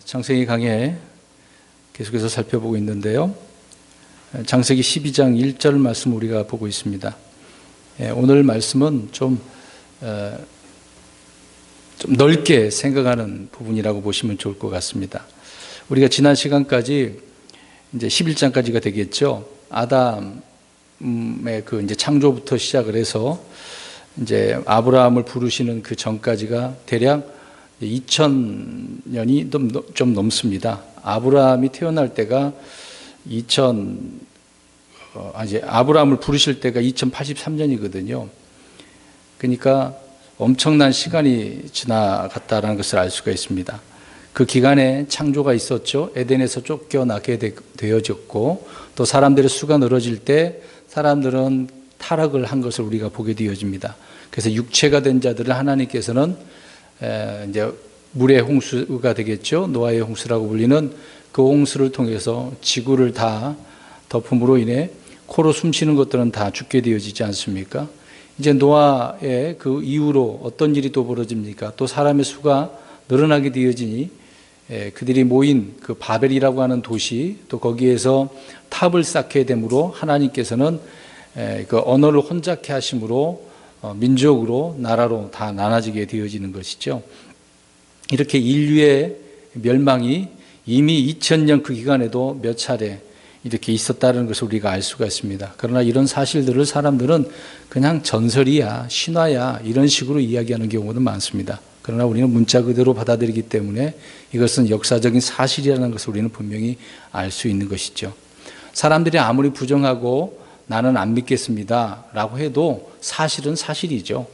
창세기 강해 계속해서 살펴보고 있는데요. 창세기 12장 1절 말씀 우리가 보고 있습니다. 오늘 말씀은 좀 넓게 생각하는 부분이라고 보시면 좋을 것 같습니다. 우리가 지난 시간까지 이제 11장까지가 되겠죠. 아담의 이제 창조부터 시작을 해서 이제 아브라함을 부르시는 그 전까지가 대략 2000년이 좀 넘습니다. 아브라함이 태어날 때가 아브라함을 부르실 때가 2083년이거든요. 그러니까 엄청난 시간이 지나갔다는 것을 알 수가 있습니다. 그 기간에 창조가 있었죠. 에덴에서 쫓겨나게 되어졌고, 또 사람들의 수가 늘어질 때 사람들은 타락을 한 것을 우리가 보게 되어집니다. 그래서 육체가 된 자들을 하나님께서는 이제 물의 홍수가 되겠죠. 노아의 홍수라고 불리는 그 홍수를 통해서 지구를 다 덮음으로 인해 코로 숨쉬는 것들은 다 죽게 되어지지 않습니까? 이제 노아의 그 이후로 어떤 일이 또 벌어집니까? 또 사람의 수가 늘어나게 되어지니 그들이 모인 그 바벨이라고 하는 도시, 또 거기에서 탑을 쌓게 되므로 하나님께서는 그 언어를 혼잡케 하심으로 민족으로 나라로 다 나눠지게 되어지는 것이죠. 이렇게 인류의 멸망이 이미 2000년 그 기간에도 몇 차례 이렇게 있었다는 것을 우리가 알 수가 있습니다. 그러나 이런 사실들을 사람들은 그냥 전설이야, 신화야 이런 식으로 이야기하는 경우도 많습니다. 그러나 우리는 문자 그대로 받아들이기 때문에 이것은 역사적인 사실이라는 것을 우리는 분명히 알 수 있는 것이죠. 사람들이 아무리 부정하고 나는 안 믿겠습니다 라고 해도 사실은 사실이죠.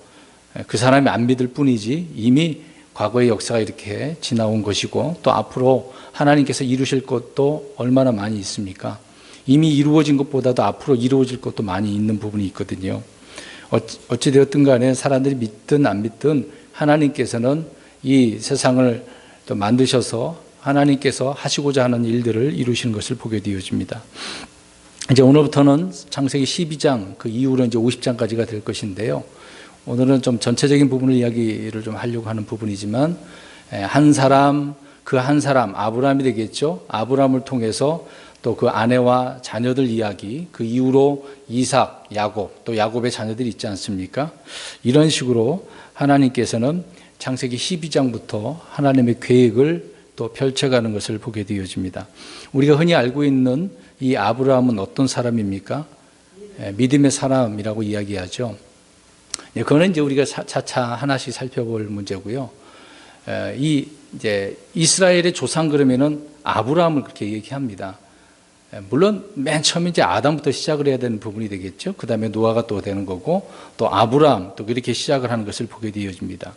그 사람이 안 믿을 뿐이지 이미 과거의 역사가 이렇게 지나온 것이고, 또 앞으로 하나님께서 이루실 것도 얼마나 많이 있습니까? 이미 이루어진 것보다도 앞으로 이루어질 것도 많이 있는 부분이 있거든요. 어찌되었든 간에 사람들이 믿든 안 믿든 하나님께서는 이 세상을 또 만드셔서 하나님께서 하시고자 하는 일들을 이루시는 것을 보게 되어집니다. 이제 오늘부터는 창세기 12장 그 이후로 이제 50장까지가 될 것인데요. 오늘은 좀 전체적인 부분을 이야기를 좀 하려고 하는 부분이지만, 한 사람 아브라함이 되겠죠. 아브라함을 통해서 또 그 아내와 자녀들 이야기, 그 이후로 이삭, 야곱, 또 야곱의 자녀들이 있지 않습니까? 이런 식으로 하나님께서는 창세기 12장부터 하나님의 계획을 또 펼쳐가는 것을 보게 되어집니다. 우리가 흔히 알고 있는 이 아브라함은 어떤 사람입니까? 믿음의 사람이라고 이야기하죠. 그거는 이제 우리가 차차 하나씩 살펴볼 문제고요. 이제 이스라엘의 조상 그러면은 아브라함을 그렇게 얘기합니다. 물론 맨 처음에 이제 아담부터 시작을 해야 되는 부분이 되겠죠. 그 다음에 노아가 또 되는 거고, 또 아브라함 또 그렇게 시작을 하는 것을 보게 되어집니다.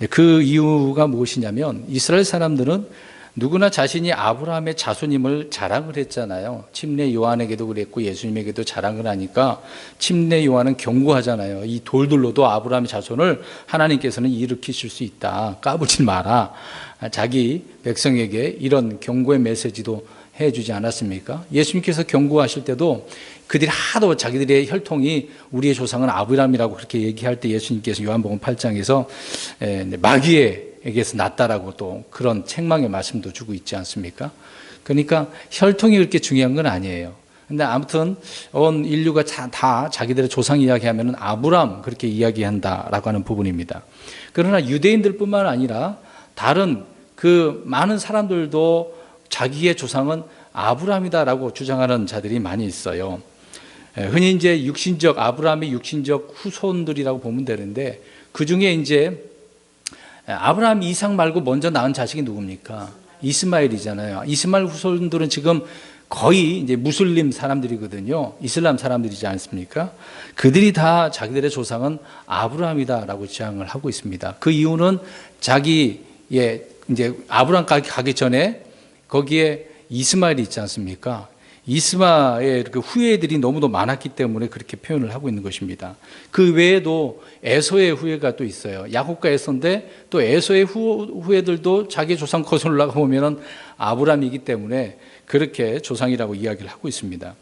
그 이유가 무엇이냐면, 이스라엘 사람들은 누구나 자신이 아브라함의 자손임을 자랑을 했잖아요. 침례 요한에게도 그랬고 예수님에게도 자랑을 하니까 침례 요한은 경고하잖아요. 이 돌들로도 아브라함의 자손을 하나님께서는 일으키실 수 있다. 까불지 마라. 자기 백성에게 이런 경고의 메시지도 해주지 않았습니까? 예수님께서 경고하실 때도 그들이 하도 자기들의 혈통이 우리의 조상은 아브라함이라고 그렇게 얘기할 때 예수님께서 요한복음 8장에서 마귀에게서 났다라고 또 그런 책망의 말씀도 주고 있지 않습니까? 그러니까 혈통이 그렇게 중요한 건 아니에요. 근데 아무튼 온 인류가 다 자기들의 조상 이야기하면 아브라함 그렇게 이야기한다라고 하는 부분입니다. 그러나 유대인들뿐만 아니라 다른 그 많은 사람들도 자기의 조상은 아브라함이다라고 주장하는 자들이 많이 있어요. 흔히 이제 아브라함의 육신적 후손들이라고 보면 되는데, 그 중에 이제 아브라함 이삭 말고 먼저 낳은 자식이 누굽니까? 이스마엘이잖아요. 이스마엘 후손들은 지금 거의 이제 무슬림 사람들이거든요. 이슬람 사람들이지 않습니까? 그들이 다 자기들의 조상은 아브라함이다라고 주장을 하고 있습니다. 그 이유는 자기의 이제 아브라함까지 가기 전에 거기에 이스마엘이 있지 않습니까? 이스마엘 그 후예들이 너무도 많았기 때문에 그렇게 표현을 하고 있는 것입니다. 그 외에도 에서의 후예가 또 있어요. 야곱과 에서인데 또 에서의 후예들도 자기 조상 컷을 올라가 보면은 아브라함이기 때문에 그렇게 조상이라고 이야기를 하고 있습니다.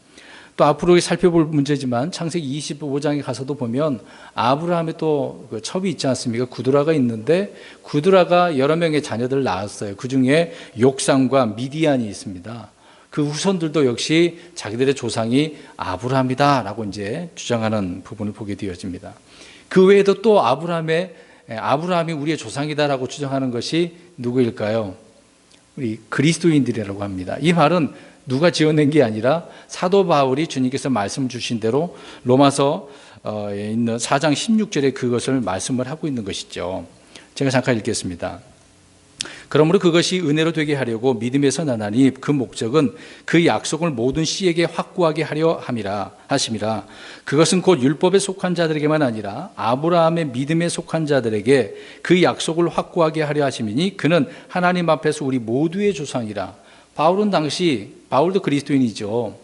또 또 앞으로 살펴볼 문제지만 창세기 25장에 가서도 보면 아브라함의 또 그 첩이 있지 않습니까? 구드라가 있는데 구드라가 여러 명의 자녀들을 낳았어요. 그 중에 욕산과 미디안이 있습니다. 그 후손들도 역시 자기들의 조상이 아브라함이다라고 이제 주장하는 부분을 보게 되어집니다. 그 외에도 또 아브라함이 우리의 조상이다라고 주장하는 것이 누구일까요? 우리 그리스도인들이라고 합니다. 이 말은 누가 지어낸 게 아니라 사도 바울이 주님께서 말씀 주신 대로 로마서에 있는 4장 16절에 그것을 말씀을 하고 있는 것이죠. 제가 잠깐 읽겠습니다. 그러므로 그것이 은혜로 되게 하려고 믿음에서 나나니 그 목적은 그 약속을 모든 씨에게 확고하게 하려 하심이라. 그것은 곧 율법에 속한 자들에게만 아니라 아브라함의 믿음에 속한 자들에게 그 약속을 확고하게 하려 하심이니 그는 하나님 앞에서 우리 모두의 조상이라. 바울도 그리스도인이죠.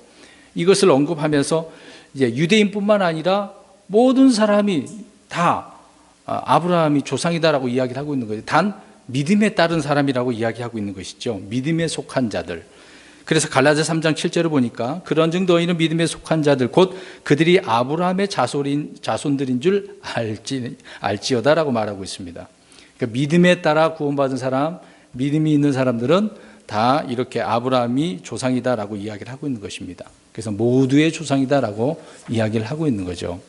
이것을 언급하면서 이제 유대인뿐만 아니라 모든 사람이 다 아브라함이 조상이다라고 이야기를 하고 있는 거예요. 단 믿음에 따른 사람이라고 이야기하고 있는 것이죠. 믿음에 속한 자들. 그래서 갈라디아 3장 7절을 보니까 그런즉 너희는 믿음에 속한 자들 곧 그들이 아브라함의 자손들인 줄 알지어다라고 말하고 있습니다. 그러니까 믿음에 따라 구원받은 사람, 믿음이 있는 사람들은 다 이렇게 아브라함이 조상이다라고 이야기를 하고 있는 것입니다. 그래서 모두의 조상이다라고 이야기를 하고 있는 거죠.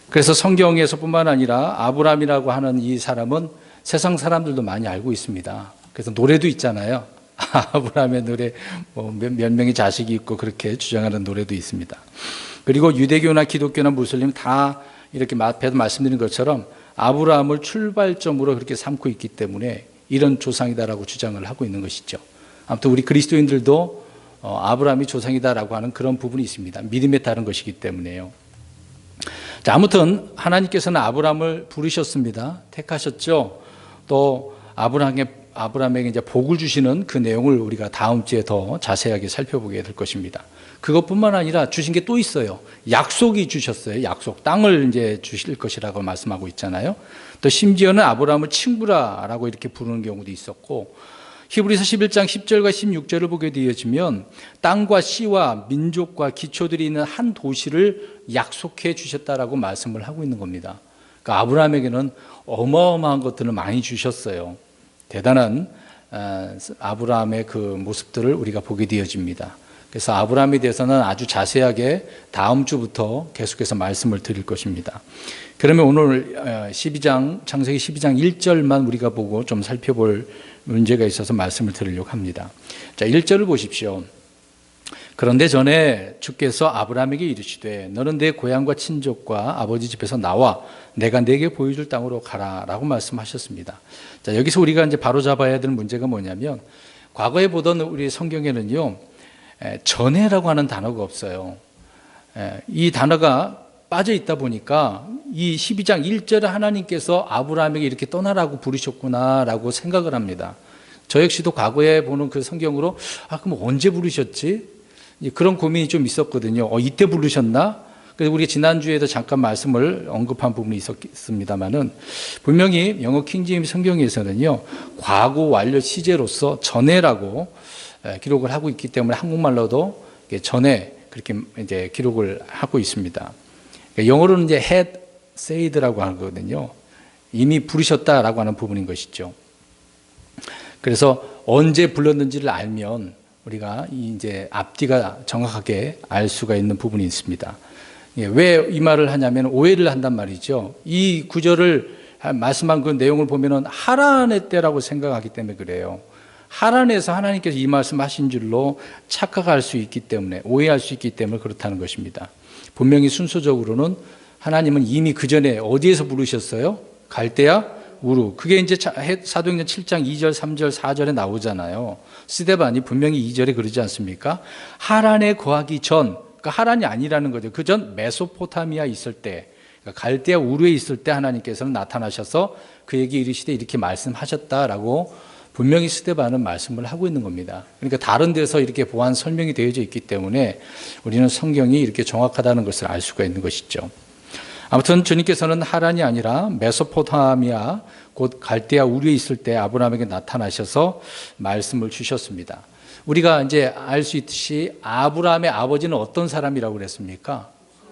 그래서 성경에서뿐만 아니라 아브라함이라고 하는 이 사람은 세상 사람들도 많이 알고 있습니다. 그래서 노래도 있잖아요. 아브라함의 노래, 몇 명의 자식이 있고 그렇게 주장하는 노래도 있습니다. 그리고 유대교나 기독교나 무슬림 다 이렇게 앞에도 말씀드린 것처럼 아브라함을 출발점으로 그렇게 삼고 있기 때문에 이런 조상이다라고 주장을 하고 있는 것이죠. 아무튼 우리 그리스도인들도 아브라함이 조상이다라고 하는 그런 부분이 있습니다. 믿음에 따른 것이기 때문에요. 자, 아무튼 하나님께서는 아브라함을 부르셨습니다. 택하셨죠. 또 아브라함에게 이제 복을 주시는 그 내용을 우리가 다음 주에 더 자세하게 살펴보게 될 것입니다. 그것뿐만 아니라 주신 게 또 있어요. 약속이 주셨어요. 약속. 땅을 이제 주실 것이라고 말씀하고 있잖아요. 또 심지어는 아브라함을 친구라라고 이렇게 부르는 경우도 있었고, 히브리서 11장 10절과 16절을 보게 되어지면 땅과 씨와 민족과 기초들이 있는 한 도시를 약속해 주셨다라고 말씀을 하고 있는 겁니다. 그러니까 아브라함에게는 어마어마한 것들을 많이 주셨어요. 대단한 아브라함의 그 모습들을 우리가 보게 되어집니다. 그래서 아브라함에 대해서는 아주 자세하게 다음 주부터 계속해서 말씀을 드릴 것입니다. 그러면 오늘 창세기 12장 1절만 우리가 보고 좀 살펴볼 문제가 있어서 말씀을 드리려고 합니다. 자, 1절을 보십시오. 그런데 전에 주께서 아브라함에게 이르시되 너는 내 고향과 친족과 아버지 집에서 나와 내가 내게 보여줄 땅으로 가라라고 말씀하셨습니다. 자, 여기서 우리가 이제 바로 잡아야 될 문제가 뭐냐면 과거에 보던 우리 성경에는요, 전에라고 하는 단어가 없어요. 이 단어가 빠져 있다 보니까 이 12장 1절에 하나님께서 아브라함에게 이렇게 떠나라고 부르셨구나라고 생각을 합니다. 저 역시도 과거에 보는 그 성경으로 그럼 언제 부르셨지? 그런 고민이 좀 있었거든요. 이때 부르셨나? 그래서 우리 지난주에도 잠깐 말씀을 언급한 부분이 있었습니다만은 분명히 영어 킹제임스 성경에서는요, 과거 완료 시제로서 전에라고 기록을 하고 있기 때문에 한국말로도 전에 그렇게 이제 기록을 하고 있습니다. 영어로는 이제 had said라고 하거든요. 이미 부르셨다라고 하는 부분인 것이죠. 그래서 언제 불렀는지를 알면 우리가 이제 앞뒤가 정확하게 알 수가 있는 부분이 있습니다. 왜 이 말을 하냐면 오해를 한단 말이죠. 이 구절을 말씀한 그 내용을 보면은 하란의 때라고 생각하기 때문에 그래요. 하란에서 하나님께서 이 말씀하신 줄로 착각할 수 있기 때문에, 오해할 수 있기 때문에 그렇다는 것입니다. 분명히 순서적으로는 하나님은 이미 그 전에 어디에서 부르셨어요? 갈대아 우루. 그게 이제 사도행전 7장 2절, 3절, 4절에 나오잖아요. 스데반이 분명히 2절에 그러지 않습니까? 하란에 거하기 전, 그러니까 하란이 아니라는 거죠. 그 전 메소포타미아 있을 때, 그러니까 갈대아 우루에 있을 때 하나님께서는 나타나셔서 그에게 이르시되 이렇게 말씀하셨다라고 분명히 스데반은 말씀을 하고 있는 겁니다. 그러니까 다른 데서 이렇게 보완 설명이 되어져 있기 때문에 우리는 성경이 이렇게 정확하다는 것을 알 수가 있는 것이죠. 아무튼 주님께서는 하란이 아니라 메소포타미아 곧 갈대아 우르에 있을 때 아브라함에게 나타나셔서 말씀을 주셨습니다. 우리가 이제 알 수 있듯이 아브라함의 아버지는 어떤 사람이라고 그랬습니까?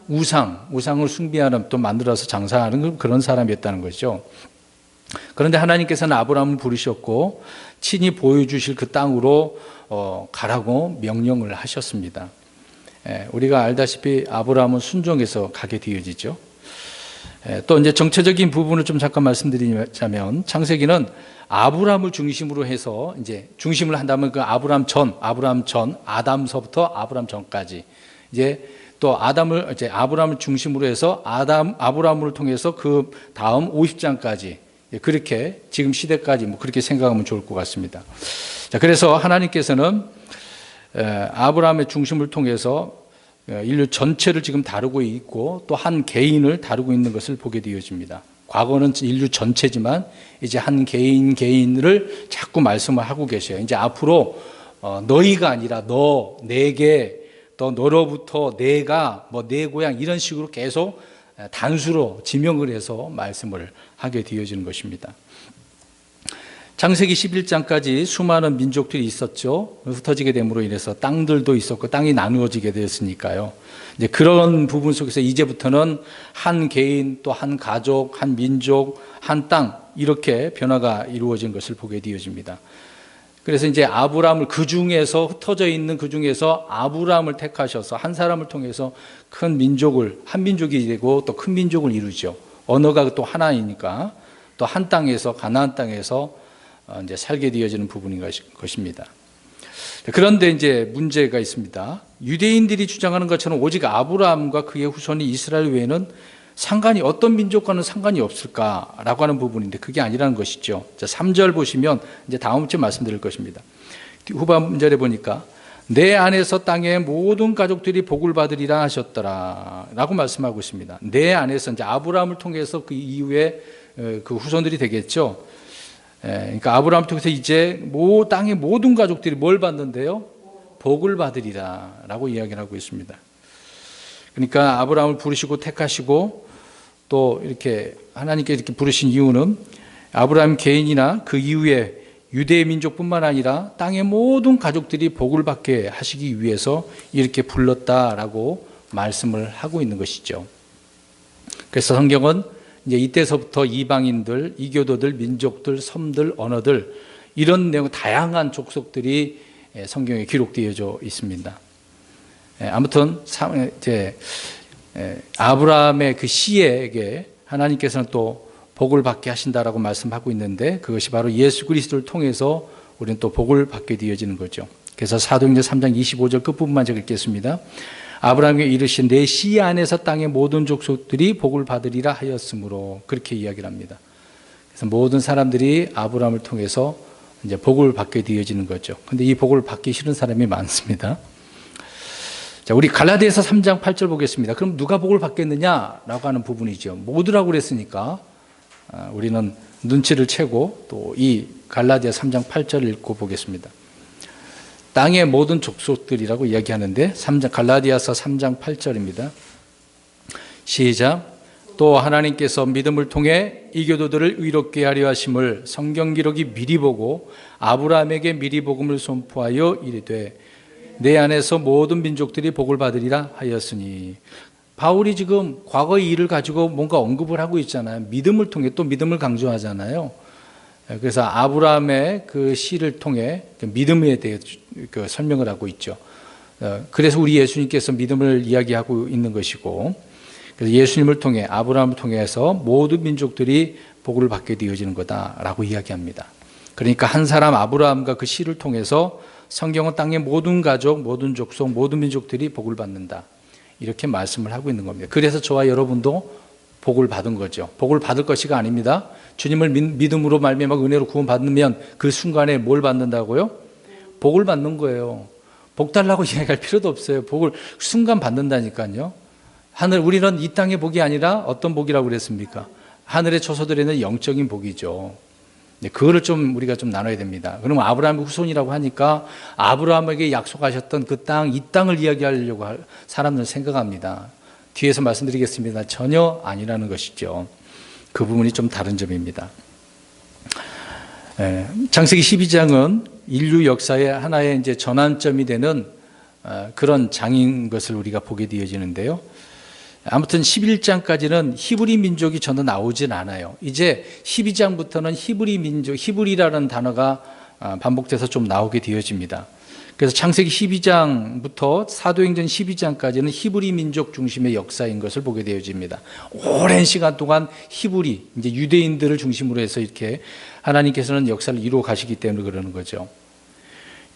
우상을 숭배하는, 또 만들어서 장사하는 그런 사람이었다는 거죠. 그런데 하나님께서는 아브라함을 부르셨고 친히 보여주실 그 땅으로 가라고 명령을 하셨습니다. 우리가 알다시피 아브라함은 순종해서 가게 되어지죠. 또 이제 정체적인 부분을 좀 잠깐 말씀드리자면, 창세기는 아브라함을 중심으로 해서 이제 중심을 한다면 그 아브라함 전, 아담서부터 아브라함 전까지, 이제 또 아브라함을 중심으로 해서 아브라함을 통해서 그 다음 50장까지, 그렇게 지금 시대까지 그렇게 생각하면 좋을 것 같습니다. 자, 그래서 하나님께서는 아브라함의 중심을 통해서 인류 전체를 지금 다루고 있고 또 한 개인을 다루고 있는 것을 보게 되어집니다. 과거는 인류 전체지만 이제 한 개인을 자꾸 말씀을 하고 계셔요. 이제 앞으로 너희가 아니라 너, 내게, 또 너로부터 내가, 내 고향, 이런 식으로 계속 단수로 지명을 해서 말씀을 하게 되어지는 것입니다. 창세기 11장까지 수많은 민족들이 있었죠. 흩어지게 됨으로 인해서 땅들도 있었고 땅이 나누어지게 되었으니까요. 이제 그런 부분 속에서 이제부터는 한 개인, 또 한 가족, 한 민족, 한 땅, 이렇게 변화가 이루어진 것을 보게 되어집니다. 그래서 이제 아브라함을 흩어져 있는 그 중에서 아브라함을 택하셔서 한 사람을 통해서 한 민족이 되고 또 큰 민족을 이루죠. 언어가 또 하나이니까 또 한 땅에서, 가나안 땅에서 이제 살게 되어지는 부분인 것입니다. 그런데 이제 문제가 있습니다. 유대인들이 주장하는 것처럼 오직 아브라함과 그의 후손이 이스라엘 외에는 어떤 민족과는 상관이 없을까라고 하는 부분인데 그게 아니라는 것이죠. 자, 3절 보시면 이제 다음 주에 말씀드릴 것입니다. 후반절에 보니까 내 안에서 땅의 모든 가족들이 복을 받으리라 하셨더라 라고 말씀하고 있습니다. 내 안에서, 이제 아브라함을 통해서 그 이후에 그 후손들이 되겠죠. 그러니까 아브라함을 통해서 이제 땅의 모든 가족들이 뭘 받는데요? 복을 받으리라 라고 이야기를 하고 있습니다. 그러니까 아브라함을 부르시고 택하시고 또 이렇게 하나님께 이렇게 부르신 이유는 아브라함 개인이나 그 이후에 유대 민족뿐만 아니라 땅의 모든 가족들이 복을 받게 하시기 위해서 이렇게 불렀다라고 말씀을 하고 있는 것이죠. 그래서 성경은 이제 이때서부터 이방인들, 이교도들, 민족들, 섬들, 언어들, 이런 내용, 다양한 족속들이 성경에 기록되어져 있습니다. 아무튼 이제 아브라함의 그 씨에게 하나님께서는 또 복을 받게 하신다라고 말씀하고 있는데 그것이 바로 예수 그리스도를 통해서 우리는 또 복을 받게 되어지는 거죠. 그래서 사도행전 3장 25절 끝부분만 제가 읽겠습니다. 아브라함에게 이르신 내 씨 안에서 땅의 모든 족속들이 복을 받으리라 하였으므로, 그렇게 이야기를 합니다. 그래서 모든 사람들이 아브라함을 통해서 이제 복을 받게 되어지는 거죠. 근데 이 복을 받기 싫은 사람이 많습니다. 자, 우리 갈라디아서 3장 8절 보겠습니다. 그럼 누가 복을 받겠느냐라고 하는 부분이죠. 모두라고 그랬으니까 우리는 눈치를 채고 또 이 갈라디아 3장 8절을 읽고 보겠습니다. 땅의 모든 족속들이라고 이야기하는데 갈라디아서 3장 8절입니다. 시작. 또 하나님께서 믿음을 통해 이교도들을 의롭게 하려 하심을 성경 기록이 미리 보고 아브라함에게 미리 복음을 선포하여 이르되 내 안에서 모든 민족들이 복을 받으리라 하였으니. 바울이 지금 과거의 일을 가지고 뭔가 언급을 하고 있잖아요. 믿음을 통해, 또 믿음을 강조하잖아요. 그래서 아브라함의 그 시를 통해 믿음에 대해 설명을 하고 있죠. 그래서 우리 예수님께서 믿음을 이야기하고 있는 것이고, 그래서 예수님을 통해, 아브라함을 통해서 모든 민족들이 복을 받게 되어지는 거다라고 이야기합니다. 그러니까 한 사람 아브라함과 그 시를 통해서 성경은 땅의 모든 가족, 모든 족속, 모든 민족들이 복을 받는다, 이렇게 말씀을 하고 있는 겁니다. 그래서 저와 여러분도 복을 받은 거죠. 복을 받을 것이가 아닙니다. 주님을 믿음으로 말미암아 은혜로 구원받으면 그 순간에 뭘 받는다고요? 복을 받는 거예요. 복 달라고 이야기할 필요도 없어요. 복을 순간 받는다니까요. 우리는 이 땅의 복이 아니라 어떤 복이라고 그랬습니까? 하늘의 초소들에는 영적인 복이죠. 그거를 우리가 좀 나눠야 됩니다. 그러면 아브라함의 후손이라고 하니까 아브라함에게 약속하셨던 그 땅, 이 땅을 이야기하려고 사람들은 생각합니다. 뒤에서 말씀드리겠습니다. 전혀 아니라는 것이죠. 그 부분이 좀 다른 점입니다. 창세기 12장은 인류 역사의 하나의 이제 전환점이 되는 그런 장인 것을 우리가 보게 되어지는데요. 아무튼 11장까지는 히브리 민족이 저는 나오진 않아요. 이제 12장부터는 히브리 민족, 히브리라는 단어가 반복돼서 좀 나오게 되어집니다. 그래서 창세기 12장부터 사도행전 12장까지는 히브리 민족 중심의 역사인 것을 보게 되어집니다. 오랜 시간 동안 히브리, 이제 유대인들을 중심으로 해서 이렇게 하나님께서는 역사를 이루어 가시기 때문에 그러는 거죠.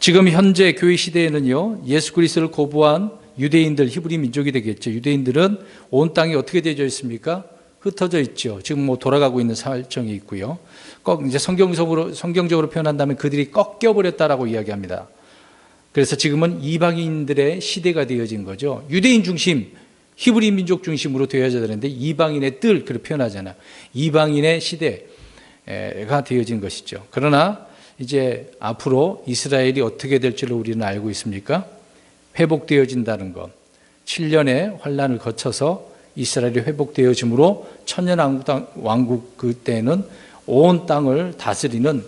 지금 현재 교회 시대에는요, 예수 그리스도를 거부한 유대인들, 히브리 민족이 되겠죠. 유대인들은 온 땅이 어떻게 되어져 있습니까? 흩어져 있죠. 지금 뭐 돌아가고 있는 사정이 있고요. 이제 성경적으로 표현한다면 그들이 꺾여버렸다라고 이야기합니다. 그래서 지금은 이방인들의 시대가 되어진 거죠. 유대인 중심, 히브리 민족 중심으로 되어져야 되는데 이방인의 뜰, 그렇게 표현하잖아요. 이방인의 시대가 되어진 것이죠. 그러나 이제 앞으로 이스라엘이 어떻게 될지를 우리는 알고 있습니까? 회복되어진다는 것. 7년의 환란을 거쳐서 이스라엘이 회복되어짐으로 천년왕국 그때는 온 땅을 다스리는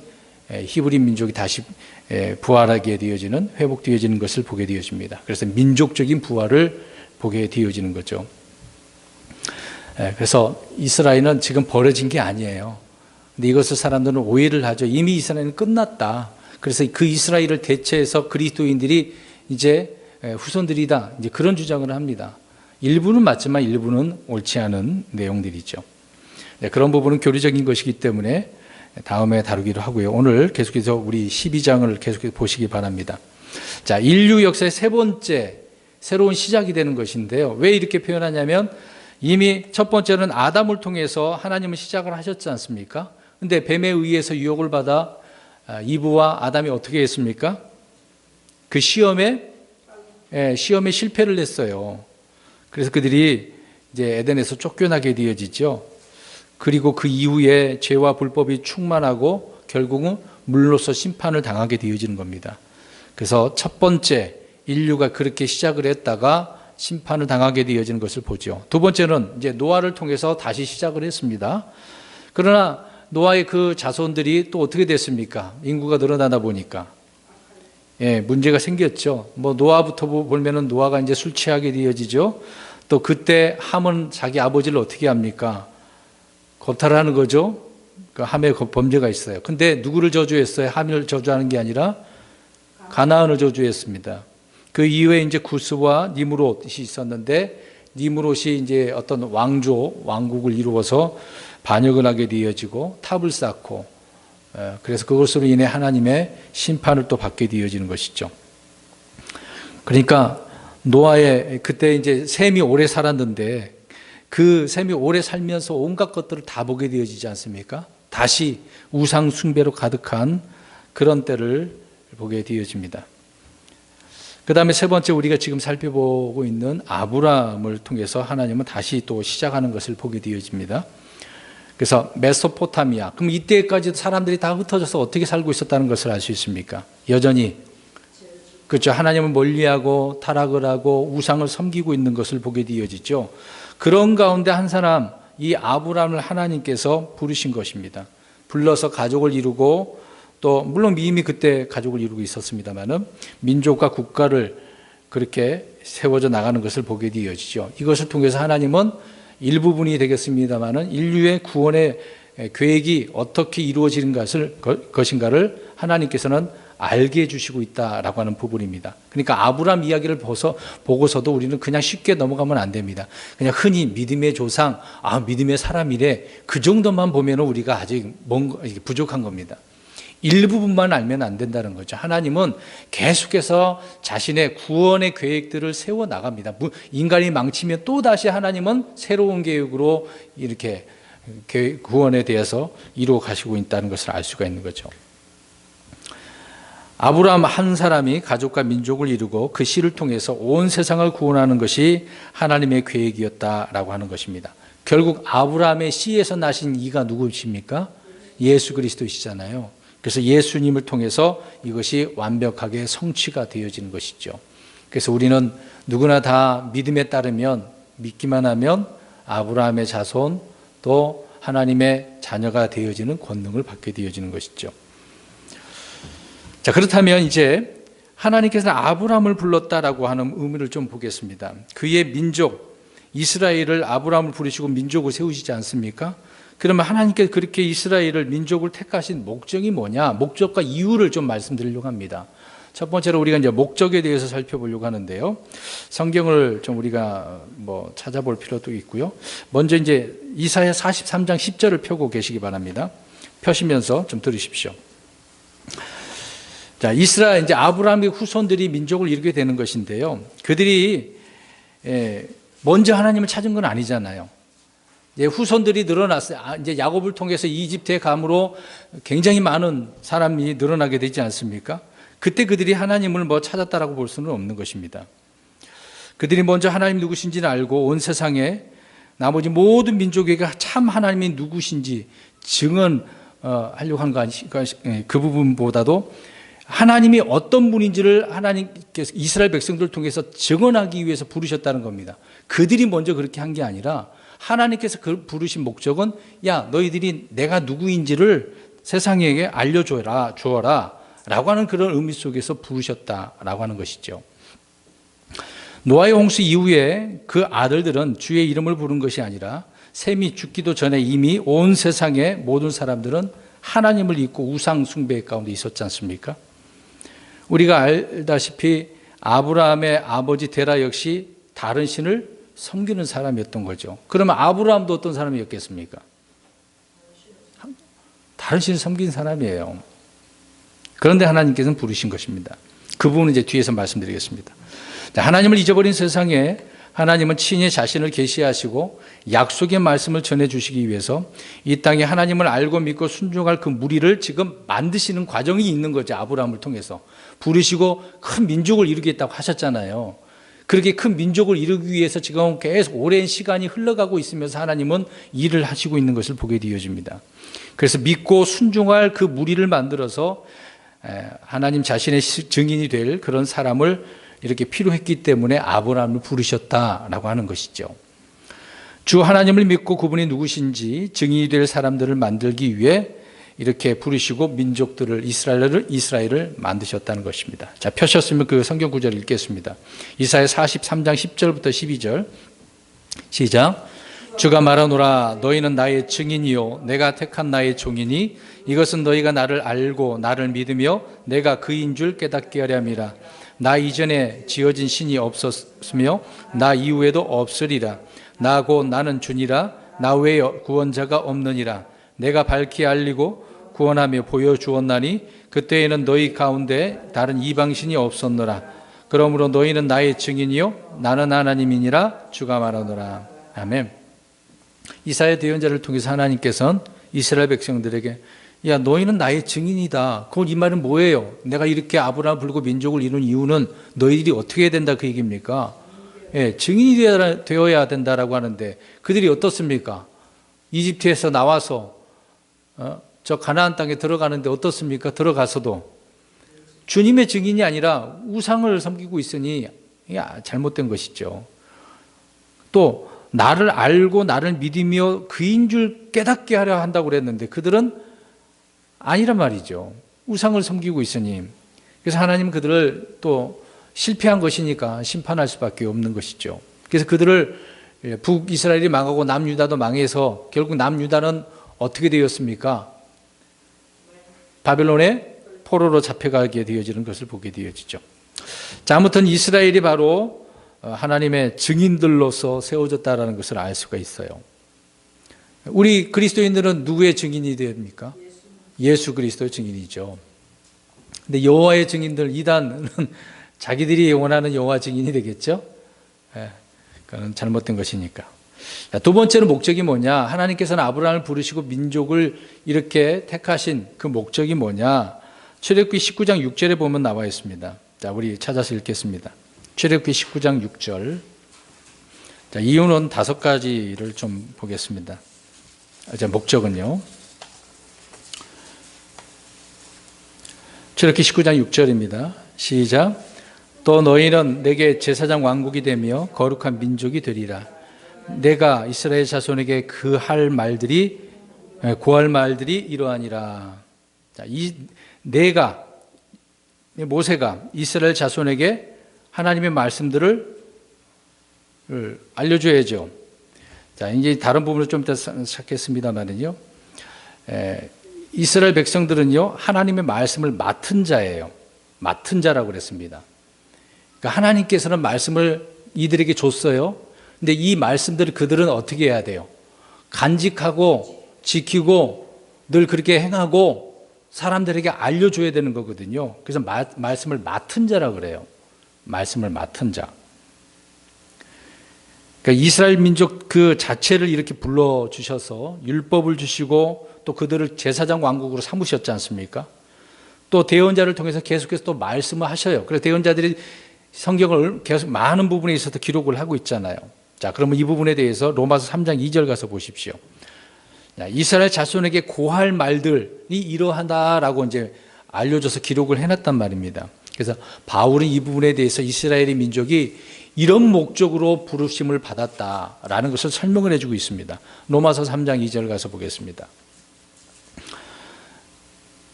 히브리 민족이 다시 부활하게 되어지는, 회복되어지는 것을 보게 되어집니다. 그래서 민족적인 부활을 보게 되어지는 거죠. 그래서 이스라엘은 지금 벌어진 게 아니에요. 근데 이것을 사람들은 오해를 하죠. 이미 이스라엘은 끝났다. 그래서 그 이스라엘을 대체해서 그리스도인들이 이제 후손들이다. 이제 그런 주장을 합니다. 일부는 맞지만 일부는 옳지 않은 내용들이죠. 그런 부분은 교리적인 것이기 때문에 다음에 다루기로 하고요. 오늘 계속해서 우리 12장을 계속해서 보시기 바랍니다. 자, 인류 역사의 세 번째 새로운 시작이 되는 것인데요. 왜 이렇게 표현하냐면 이미 첫 번째는 아담을 통해서 하나님은 시작을 하셨지 않습니까? 근데 뱀에 의해서 유혹을 받아 이브와 아담이 어떻게 했습니까? 그 시험에 실패를 했어요. 그래서 그들이 이제 에덴에서 쫓겨나게 되어지죠. 그리고 그 이후에 죄와 불법이 충만하고 결국은 물로서 심판을 당하게 되어지는 겁니다. 그래서 첫 번째 인류가 그렇게 시작을 했다가 심판을 당하게 되어지는 것을 보죠. 두 번째는 이제 노아를 통해서 다시 시작을 했습니다. 그러나 노아의 그 자손들이 또 어떻게 됐습니까? 인구가 늘어나다 보니까 문제가 생겼죠. 뭐 노아부터 보면은 노아가 이제 술 취하게 되어지죠. 또 그때 함은 자기 아버지를 어떻게 합니까? 겁탈하는 거죠. 그 함에 범죄가 있어요. 근데 누구를 저주했어요? 함을 저주하는 게 아니라 가나안을 저주했습니다. 그 이후에 이제 구스와 니므롯이 있었는데 니므롯이 이제 어떤 왕국을 이루어서 반역을 하게 되어지고 탑을 쌓고, 그래서 그것으로 인해 하나님의 심판을 또 받게 되어지는 것이죠. 그러니까 노아의 그때 이제 셈이 오래 살았는데 그 셈이 오래 살면서 온갖 것들을 다 보게 되어지지 않습니까? 다시 우상 숭배로 가득한 그런 때를 보게 되어집니다. 그 다음에 세 번째 우리가 지금 살펴보고 있는 아브라함을 통해서 하나님은 다시 또 시작하는 것을 보게 되어집니다. 그래서 메소포타미아, 그럼 이때까지도 사람들이 다 흩어져서 어떻게 살고 있었다는 것을 알 수 있습니까? 여전히 그렇죠. 하나님을 멀리하고 타락을 하고 우상을 섬기고 있는 것을 보게 되어지죠. 그런 가운데 한 사람, 이 아브라함을 하나님께서 부르신 것입니다. 불러서 가족을 이루고, 또 물론 이미 그때 가족을 이루고 있었습니다만은 민족과 국가를 그렇게 세워져 나가는 것을 보게 되어지죠. 이것을 통해서 하나님은 일부분이 되겠습니다만은 인류의 구원의 계획이 어떻게 이루어지는 것인가를 하나님께서는 알게 해주시고 있다라고 하는 부분입니다. 그러니까 아브라함 이야기를 보고서도 우리는 그냥 쉽게 넘어가면 안 됩니다. 그냥 흔히 믿음의 조상, 믿음의 사람이래, 그 정도만 보면 우리가 아직 뭔가 부족한 겁니다. 일부분만 알면 안 된다는 거죠. 하나님은 계속해서 자신의 구원의 계획들을 세워나갑니다. 인간이 망치면 또다시 하나님은 새로운 계획으로 이렇게 구원에 대해서 이루어 가시고 있다는 것을 알 수가 있는 거죠. 아브라함 한 사람이 가족과 민족을 이루고 그 씨를 통해서 온 세상을 구원하는 것이 하나님의 계획이었다라고 하는 것입니다. 결국 아브라함의 씨에서 나신 이가 누구십니까? 예수 그리스도시잖아요. 그래서 예수님을 통해서 이것이 완벽하게 성취가 되어지는 것이죠. 그래서 우리는 누구나 다 믿음에 따르면, 믿기만 하면 아브라함의 자손 또 하나님의 자녀가 되어지는 권능을 받게 되어지는 것이죠. 자, 그렇다면 이제 하나님께서는 아브라함을 불렀다라고 하는 의미를 좀 보겠습니다. 그의 민족 이스라엘을 아브라함을 부르시고 민족을 세우시지 않습니까? 그러면 하나님께서 그렇게 이스라엘을 민족을 택하신 목적이 뭐냐? 목적과 이유를 좀 말씀드리려고 합니다. 첫 번째로 우리가 이제 목적에 대해서 살펴보려고 하는데요. 성경을 좀 우리가 찾아볼 필요도 있고요. 먼저 이제 이사야 43장 10절을 펴고 계시기 바랍니다. 펴시면서 좀 들으십시오. 자, 이스라엘 이제 아브라함의 후손들이 민족을 이루게 되는 것인데요. 그들이 먼저 하나님을 찾은 건 아니잖아요. 이제 후손들이 늘어났어요. 이제 야곱을 통해서 이집트에 감으로 굉장히 많은 사람이 늘어나게 되지 않습니까? 그때 그들이 하나님을 찾았다라고 볼 수는 없는 것입니다. 그들이 먼저 하나님 누구신지는 알고 온 세상에 나머지 모든 민족에게 참 하나님이 누구신지 증언하려고 하는 거 아니까 그 부분보다도 하나님이 어떤 분인지를 하나님께서 이스라엘 백성들을 통해서 증언하기 위해서 부르셨다는 겁니다. 그들이 먼저 그렇게 한 게 아니라 하나님께서 그 부르신 목적은 야, 너희들이 내가 누구인지를 세상에게 알려주어라 라고 하는 그런 의미 속에서 부르셨다라고 하는 것이죠. 노아의 홍수 이후에 그 아들들은 주의 이름을 부른 것이 아니라 셈이 죽기도 전에 이미 온 세상의 모든 사람들은 하나님을 잊고 우상 숭배 가운데 있었지 않습니까? 우리가 알다시피 아브라함의 아버지 데라 역시 다른 신을 섬기는 사람이었던 거죠. 그러면 아브라함도 어떤 사람이었겠습니까? 다른 신을 섬긴 사람이에요. 그런데 하나님께서는 부르신 것입니다. 그 부분은 이제 뒤에서 말씀드리겠습니다. 하나님을 잊어버린 세상에 하나님은 친히 자신을 계시하시고 약속의 말씀을 전해주시기 위해서 이 땅에 하나님을 알고 믿고 순종할 그 무리를 지금 만드시는 과정이 있는 거죠. 아브라함을 통해서 부르시고 큰 민족을 이루겠다고 하셨잖아요. 그렇게 큰 민족을 이루기 위해서 지금 계속 오랜 시간이 흘러가고 있으면서 하나님은 일을 하시고 있는 것을 보게 되어집니다. 그래서 믿고 순종할 그 무리를 만들어서 하나님 자신의 증인이 될 그런 사람을 이렇게 필요했기 때문에 아브라함을 부르셨다라고 하는 것이죠. 주 하나님을 믿고 그분이 누구신지 증인이 될 사람들을 만들기 위해 이렇게 부르시고 민족들을 이스라엘을 만드셨다는 것입니다. 자, 펴셨으면 그 성경 구절을 읽겠습니다. 이사야 43장 10절부터 12절 시작. 주가 말하노라 너희는 나의 증인이요 내가 택한 나의 종이니 이것은 너희가 나를 알고 나를 믿으며 내가 그인 줄 깨닫게 하려 함이라. 나 이전에 지어진 신이 없었으며 나 이후에도 없으리라. 나 곧 나는 주니라. 나 외에 구원자가 없느니라. 내가 밝히 알리고 구원하며 보여주었나니 그때에는 너희 가운데 다른 이방신이 없었노라. 그러므로 너희는 나의 증인이요 나는 하나님이니라. 주가 말하노라. 아멘. 이사야 예언자를 통해서 하나님께서는 이스라엘 백성들에게 야, 너희는 나의 증인이다. 그건 이 말은 뭐예요? 내가 이렇게 아브라함 부르고 민족을 이룬 이유는 너희들이 어떻게 해야 된다 그 얘기입니까? 예, 증인이 되어야 된다라고 하는데 그들이 어떻습니까? 이집트에서 나와서 저 가나안 땅에 들어가는데 어떻습니까? 들어가서도 주님의 증인이 아니라 우상을 섬기고 있으니 잘못된 것이죠. 또 나를 알고 나를 믿으며 그인 줄 깨닫게 하려 한다고 그랬는데 그들은 아니란 말이죠. 우상을 섬기고 있으니. 그래서 하나님은 그들을 또 실패한 것이니까 심판할 수밖에 없는 것이죠. 그래서 그들을 북이스라엘이 망하고 남유다도 망해서 결국 남유다는 어떻게 되었습니까? 바벨론의 포로로 잡혀가게 되어지는 것을 보게 되어지죠. 자, 아무튼 이스라엘이 바로 하나님의 증인들로서 세워졌다는 것을 알 수가 있어요. 우리 그리스도인들은 누구의 증인이 됩니까? 예수 그리스도의 증인이죠. 근데 여호와의 증인들 이단은 자기들이 원하는 여호와 증인이 되겠죠? 그건 잘못된 것이니까. 두 번째는 목적이 뭐냐? 하나님께서는 아브라함을 부르시고 민족을 이렇게 택하신 그 목적이 뭐냐? 출애굽기 19장 6절에 보면 나와 있습니다. 자, 우리 찾아서 읽겠습니다. 출애굽기 19장 6절. 자, 이유는 5가지를 좀 보겠습니다. 자, 목적은요. 출애굽기 19장 6절입니다. 시작. 또 너희는 내게 제사장 왕국이 되며 거룩한 민족이 되리라. 내가 이스라엘 자손에게 구할 말들이 이러하니라. 자, 이 내가 모세가 이스라엘 자손에게 하나님의 말씀들을 알려줘야죠. 자, 이제 다른 부분을 좀 이따 찾겠습니다만은요. 이스라엘 백성들은요, 하나님의 말씀을 맡은 자예요. 맡은 자라고 그랬습니다. 그러니까 하나님께서는 말씀을 이들에게 줬어요. 근데 이 말씀들을 그들은 어떻게 해야 돼요? 간직하고 지키고 늘 그렇게 행하고 사람들에게 알려줘야 되는 거거든요. 그래서 말씀을 맡은 자라고 그래요. 말씀을 맡은 자. 그러니까 이스라엘 민족 그 자체를 이렇게 불러주셔서 율법을 주시고 또 그들을 제사장 왕국으로 삼으셨지 않습니까? 또 대언자를 통해서 계속해서 또 말씀을 하셔요. 그래서 대언자들이 성경을 계속 많은 부분에 있어서 기록을 하고 있잖아요. 자, 그러면 이 부분에 대해서 로마서 3장 2절 가서 보십시오. 이스라엘 자손에게 고할 말들이 이러하다라고 이제 알려줘서 기록을 해놨단 말입니다. 그래서 바울은 이 부분에 대해서 이스라엘의 민족이 이런 목적으로 부르심을 받았다라는 것을 설명을 해주고 있습니다. 로마서 3장 2절 가서 보겠습니다.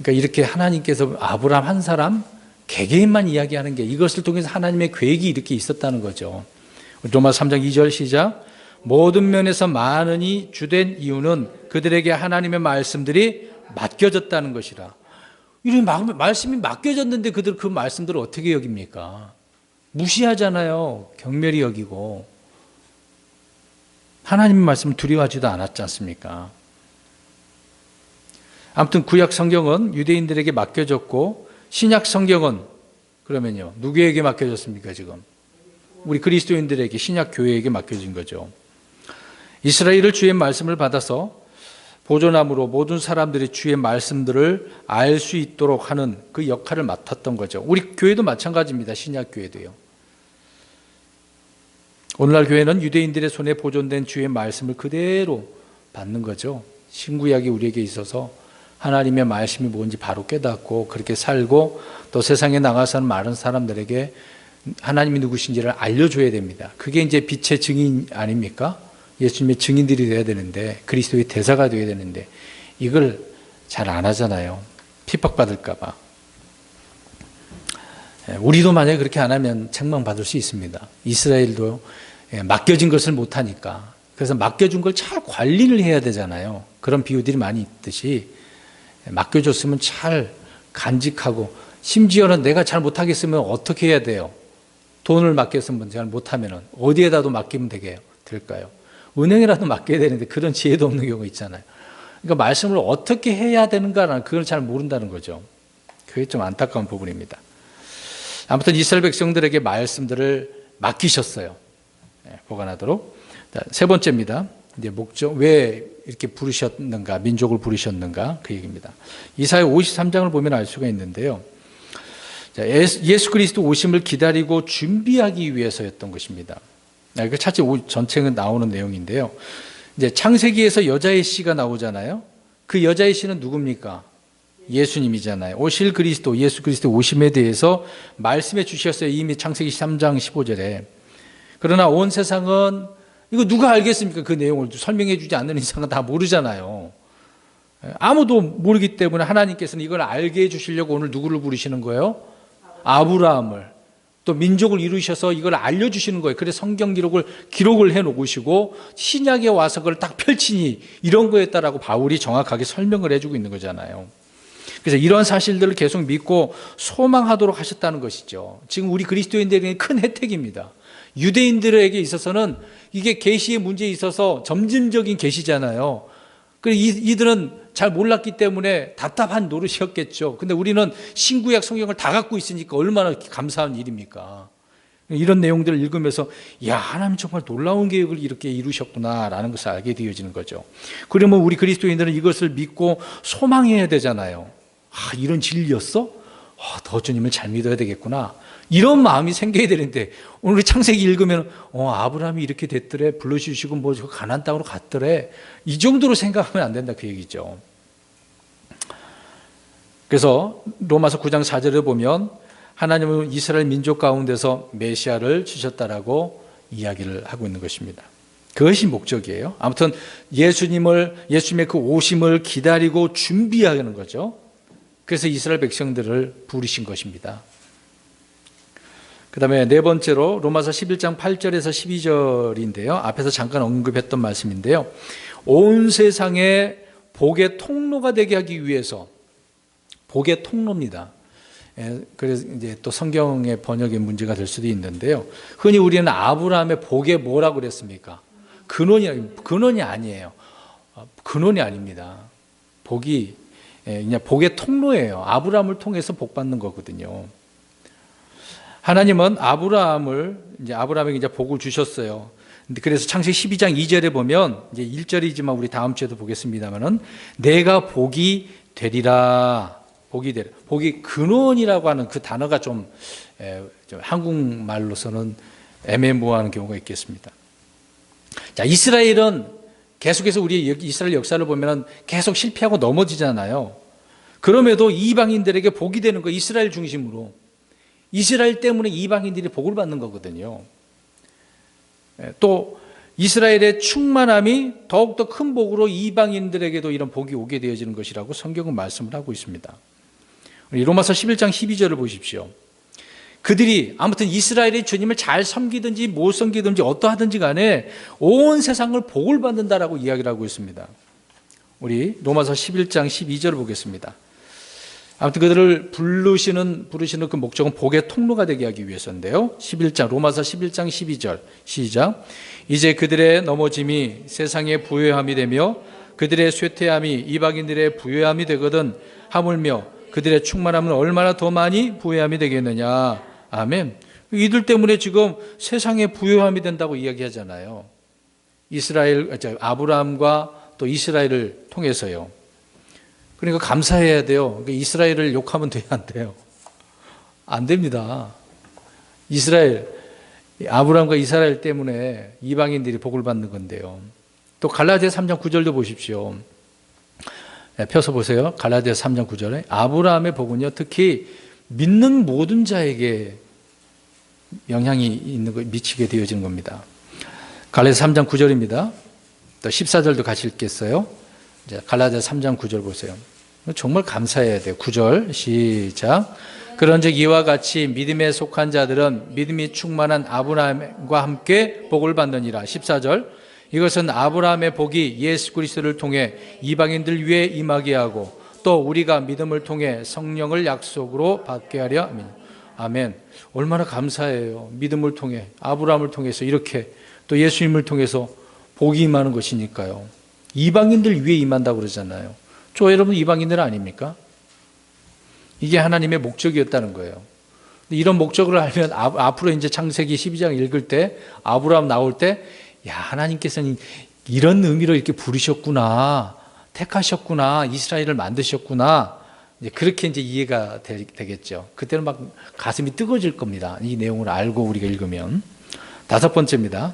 그러니까 이렇게 하나님께서 아브라함 한 사람 개개인만 이야기하는 게 이것을 통해서 하나님의 계획이 이렇게 있었다는 거죠. 로마서 3장 2절 시작. 모든 면에서 많으니 주된 이유는 그들에게 하나님의 말씀들이 맡겨졌다는 것이라. 이런 말씀이 맡겨졌는데 그들 그 말씀들을 어떻게 여깁니까? 무시하잖아요. 경멸히 여기고. 하나님의 말씀을 두려워하지도 않았지 않습니까? 아무튼 구약 성경은 유대인들에게 맡겨졌고 신약 성경은 그러면요. 누구에게 맡겨졌습니까 지금? 우리 그리스도인들에게 신약 교회에게 맡겨진 거죠. 이스라엘을 주의 말씀을 받아서 보존함으로 모든 사람들이 주의 말씀들을 알 수 있도록 하는 그 역할을 맡았던 거죠. 우리 교회도 마찬가지입니다. 신약 교회도요. 오늘날 교회는 유대인들의 손에 보존된 주의 말씀을 그대로 받는 거죠. 신구약이 우리에게 있어서 하나님의 말씀이 뭔지 바로 깨닫고 그렇게 살고 또 세상에 나가서는 많은 사람들에게 하나님이 누구신지를 알려줘야 됩니다. 그게 이제 빛의 증인 아닙니까? 예수님의 증인들이 되어야 되는데 그리스도의 대사가 되어야 되는데 이걸 잘 안 하잖아요. 핍박받을까 봐. 우리도 만약에 그렇게 안 하면 책망받을 수 있습니다. 이스라엘도 맡겨진 것을 못하니까. 그래서 맡겨준 걸 잘 관리를 해야 되잖아요. 그런 비유들이 많이 있듯이 맡겨줬으면 잘 간직하고 심지어는 내가 잘 못하겠으면 어떻게 해야 돼요? 돈을 맡겼으면 잘 못하면 어디에다도 맡기면 될까요? 은행이라도 맡겨야 되는데 그런 지혜도 없는 경우 있잖아요. 그러니까 말씀을 어떻게 해야 되는가라는 그걸 잘 모른다는 거죠. 그게 좀 안타까운 부분입니다. 아무튼 이스라엘 백성들에게 말씀들을 맡기셨어요. 보관하도록. 세 번째입니다. 이제 목적, 왜 이렇게 부르셨는가, 민족을 부르셨는가 그 얘기입니다. 이사야 53장을 보면 알 수가 있는데요. 예수 그리스도 오심을 기다리고 준비하기 위해서였던 것입니다. 그 차트 전체는 나오는 내용인데요. 이제 창세기에서 여자의 씨가 나오잖아요. 그 여자의 씨는 누굽니까? 예수님이잖아요. 오실 그리스도, 예수 그리스도 오심에 대해서 말씀해 주셨어요. 이미 창세기 3장 15절에. 그러나 온 세상은 이거 누가 알겠습니까? 그 내용을 설명해 주지 않는 이상은 다 모르잖아요. 아무도 모르기 때문에 하나님께서는 이걸 알게 해 주시려고 오늘 누구를 부르시는 거예요? 아브라함을. 또 민족을 이루셔서 이걸 알려주시는 거예요. 그래서 성경 기록을 해놓으시고 신약에 와서 그걸 딱 펼치니 이런 거였다라고 바울이 정확하게 설명을 해주고 있는 거잖아요. 그래서 이런 사실들을 계속 믿고 소망하도록 하셨다는 것이죠. 지금 우리 그리스도인들에게 큰 혜택입니다. 유대인들에게 있어서는 이게 계시의 문제에 있어서 점진적인 계시잖아요. 그래서 이들은 잘 몰랐기 때문에 답답한 노릇이었겠죠. 근데 우리는 신구약 성경을 다 갖고 있으니까 얼마나 감사한 일입니까? 이런 내용들을 읽으면서 야, 하나님 정말 놀라운 계획을 이렇게 이루셨구나라는 것을 알게 되어지는 거죠. 그러면 우리 그리스도인들은 이것을 믿고 소망해야 되잖아요. 아, 이런 진리였어? 더 주님을 잘 믿어야 되겠구나. 이런 마음이 생겨야 되는데 오늘 창세기 읽으면 아브라함이 이렇게 됐더래, 불러주시고 뭐 가나안 땅으로 갔더래, 이 정도로 생각하면 안 된다 그 얘기죠. 그래서 로마서 9장 4절에 보면 하나님은 이스라엘 민족 가운데서 메시아를 주셨다라고 이야기를 하고 있는 것입니다. 그것이 목적이에요. 아무튼 예수님의 그 오심을 기다리고 준비하는 거죠. 그래서 이스라엘 백성들을 부르신 것입니다. 그 다음에 네 번째로 로마서 11장 8절에서 12절인데요. 앞에서 잠깐 언급했던 말씀인데요. 온 세상에 복의 통로가 되게 하기 위해서, 복의 통로입니다. 그래서 이제 또 성경의 번역의 문제가 될 수도 있는데요. 흔히 우리는 아브라함의 복에 뭐라고 그랬습니까? 근원이 아니에요. 근원이 아닙니다. 복이 그냥 복의 통로예요. 아브라함을 통해서 복 받는 거거든요. 하나님은 아브라함에게 이제 복을 주셨어요. 그래서 창세기 12장 2절에 보면 이제 1절이지만 우리 다음 주에도 보겠습니다만은 내가 복이 되리라. 복이 근원이라고 하는 그 단어가 좀 한국말로서는 애매모호한 경우가 있겠습니다. 자, 이스라엘은 계속해서 우리 이스라엘 역사를 보면 계속 실패하고 넘어지잖아요. 그럼에도 이방인들에게 복이 되는 거, 이스라엘 중심으로. 이스라엘 때문에 이방인들이 복을 받는 거거든요. 또 이스라엘의 충만함이 더욱더 큰 복으로 이방인들에게도 이런 복이 오게 되어지는 것이라고 성경은 말씀을 하고 있습니다. 로마서 11장 12절을 보십시오. 그들이 아무튼 이스라엘이 주님을 잘 섬기든지 못 섬기든지 어떠하든지 간에 온 세상을 복을 받는다라고 이야기를 하고 있습니다. 우리 로마서 11장 12절을 보겠습니다. 아무튼 그들을 부르시는 그 목적은 복의 통로가 되게 하기 위해서인데요. 로마서 11장 12절 시작. 이제 그들의 넘어짐이 세상의 부요함이 되며 그들의 쇠퇴함이 이방인들의 부요함이 되거든 하물며 그들의 충만함은 얼마나 더 많이 부요함이 되겠느냐. 아멘. 이들 때문에 지금 세상의 부요함이 된다고 이야기하잖아요. 아브라함과 또 이스라엘을 통해서요. 그러니까 감사해야 돼요. 이스라엘을 욕하면 돼요, 안 돼요? 안 됩니다. 아브라함과 이스라엘 때문에 이방인들이 복을 받는 건데요. 또 갈라디아 3장 9절도 보십시오. 펴서 보세요. 갈라디아 3장 9절에 아브라함의 복은요, 특히 믿는 모든 자에게 영향이 미치게 되어지는 겁니다. 갈라디아 3장 9절입니다. 또 14절도 같이 읽겠어요. 갈라디아 3장 9절 보세요. 정말 감사해야 돼요. 9절 시작. 그런즉 이와 같이 믿음에 속한 자들은 믿음이 충만한 아브라함과 함께 복을 받느니라. 14절. 이것은 아브라함의 복이 예수 그리스도를 통해 이방인들 위에 임하게 하고 또 우리가 믿음을 통해 성령을 약속으로 받게 하려. 아멘. 얼마나 감사해요. 믿음을 통해 아브라함을 통해서 이렇게 또 예수님을 통해서 복이 임하는 것이니까요. 이방인들 위에 임한다고 그러잖아요. 여러분 이방인들 아닙니까? 이게 하나님의 목적이었다는 거예요. 이런 목적을 알면 앞으로 이제 창세기 12장 읽을 때 아브라함 나올 때 하나님께서는 이런 의미로 이렇게 부르셨구나, 택하셨구나, 이스라엘을 만드셨구나. 그렇게 이제 이해가 되겠죠. 그때는 막 가슴이 뜨거워질 겁니다. 이 내용을 알고 우리가 읽으면. 다섯 번째입니다.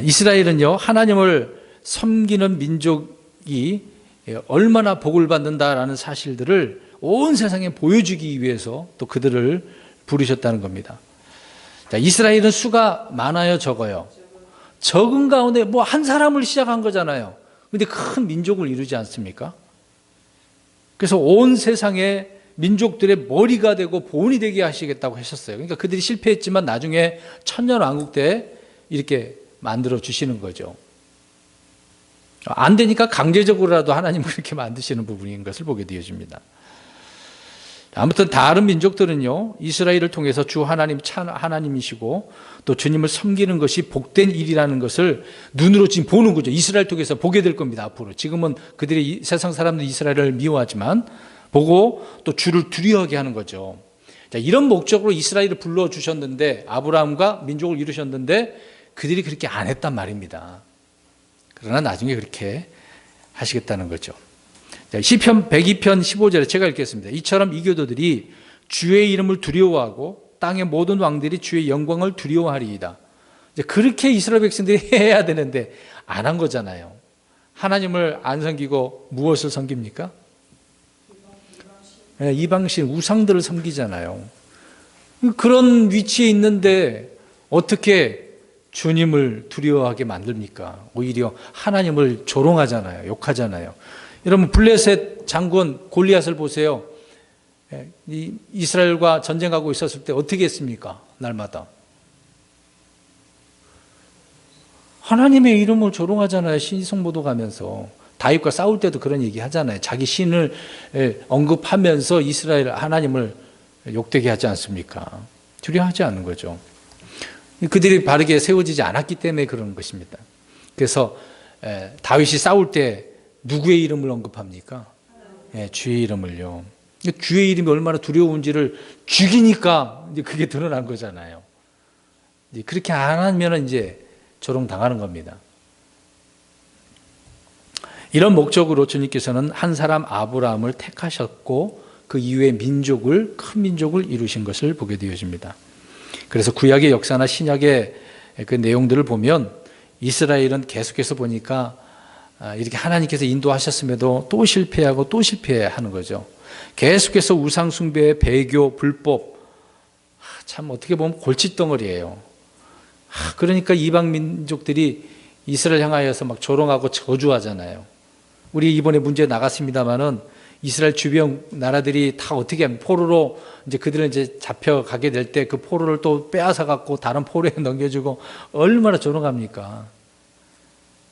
이스라엘은요, 하나님을 섬기는 민족이 얼마나 복을 받는다라는 사실들을 온 세상에 보여주기 위해서 또 그들을 부르셨다는 겁니다. 자, 이스라엘은 수가 많아요, 적어요? 적은 가운데 한 사람을 시작한 거잖아요. 근데 큰 민족을 이루지 않습니까? 그래서 온 세상의 민족들의 머리가 되고 본이 되게 하시겠다고 하셨어요. 그러니까 그들이 실패했지만 나중에 천년왕국 때 이렇게 만들어 주시는 거죠. 안 되니까 강제적으로라도 하나님은 그렇게 만드시는 부분인 것을 보게 되어집니다. 아무튼 다른 민족들은요, 이스라엘을 통해서 주 하나님이시고 또 주님을 섬기는 것이 복된 일이라는 것을 눈으로 지금 보는 거죠. 이스라엘 통해서 보게 될 겁니다, 앞으로. 지금은 그들이 세상 사람들 이스라엘을 미워하지만 보고 또 주를 두려워하게 하는 거죠. 자, 이런 목적으로 이스라엘을 불러주셨는데, 아브라함과 민족을 이루셨는데 그들이 그렇게 안 했단 말입니다. 그러나 나중에 그렇게 하시겠다는 거죠. 시편 102편 15절에 제가 읽겠습니다. 이처럼 이교도들이 주의 이름을 두려워하고 땅의 모든 왕들이 주의 영광을 두려워하리이다. 그렇게 이스라엘 백성들이 해야 되는데 안 한 거잖아요. 하나님을 안 섬기고 무엇을 섬깁니까? 이방신, 우상들을 섬기잖아요. 그런 위치에 있는데 어떻게 주님을 두려워하게 만듭니까? 오히려 하나님을 조롱하잖아요. 욕하잖아요. 여러분 블레셋 장군 골리앗을 보세요. 이스라엘과 전쟁하고 있었을 때 어떻게 했습니까? 날마다 하나님의 이름을 조롱하잖아요. 신성모독 하면서. 다윗과 싸울 때도 그런 얘기 하잖아요. 자기 신을 언급하면서 이스라엘 하나님을 욕되게 하지 않습니까? 두려워하지 않는 거죠. 그들이 바르게 세워지지 않았기 때문에 그런 것입니다. 그래서 다윗이 싸울 때 누구의 이름을 언급합니까? 주의 이름을요. 주의 이름이 얼마나 두려운지를 죽이니까 이제 그게 드러난 거잖아요. 그렇게 안 하면 이제 조롱당하는 겁니다. 이런 목적으로 주님께서는 한 사람 아브라함을 택하셨고 그 이후에 민족을, 큰 민족을 이루신 것을 보게 되어집니다. 그래서 구약의 역사나 신약의 그 내용들을 보면 이스라엘은 계속해서 보니까 이렇게 하나님께서 인도하셨음에도 또 실패하고 또 실패하는 거죠. 계속해서 우상숭배, 배교, 불법, 참 어떻게 보면 골칫덩어리예요. 그러니까 이방 민족들이 이스라엘 향하여서 막 조롱하고 저주하잖아요. 우리 이번에 문제 나갔습니다만은 이스라엘 주변 나라들이 다 어떻게 하면 포로로 이제 그들은 이제 잡혀가게 될 때 그 포로를 또 빼앗아 갖고 다른 포로에 넘겨주고 얼마나 조롱합니까?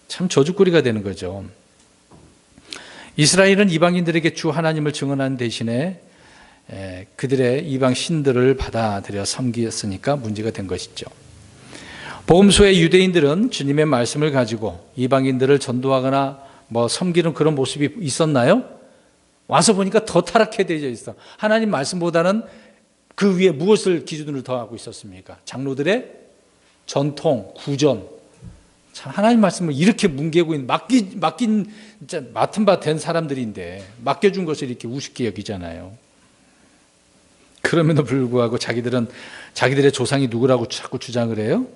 참 저주거리가 되는 거죠. 이스라엘은 이방인들에게 주 하나님을 증언하는 대신에 그들의 이방 신들을 받아들여 섬겼으니까 문제가 된 것이죠. 복음서의 유대인들은 주님의 말씀을 가지고 이방인들을 전도하거나 섬기는 그런 모습이 있었나요? 와서 보니까 더 타락해 되어 있어. 하나님 말씀보다는 그 위에 무엇을 기준으로 더하고 있었습니까? 장로들의 전통, 구전. 참 하나님 말씀을 이렇게 뭉개고 있는 맡긴 진짜 맡은 바 된 사람들인데 맡겨준 것을 이렇게 우습게 여기잖아요. 그럼에도 불구하고 자기들의 조상이 누구라고 자꾸 주장을 해요?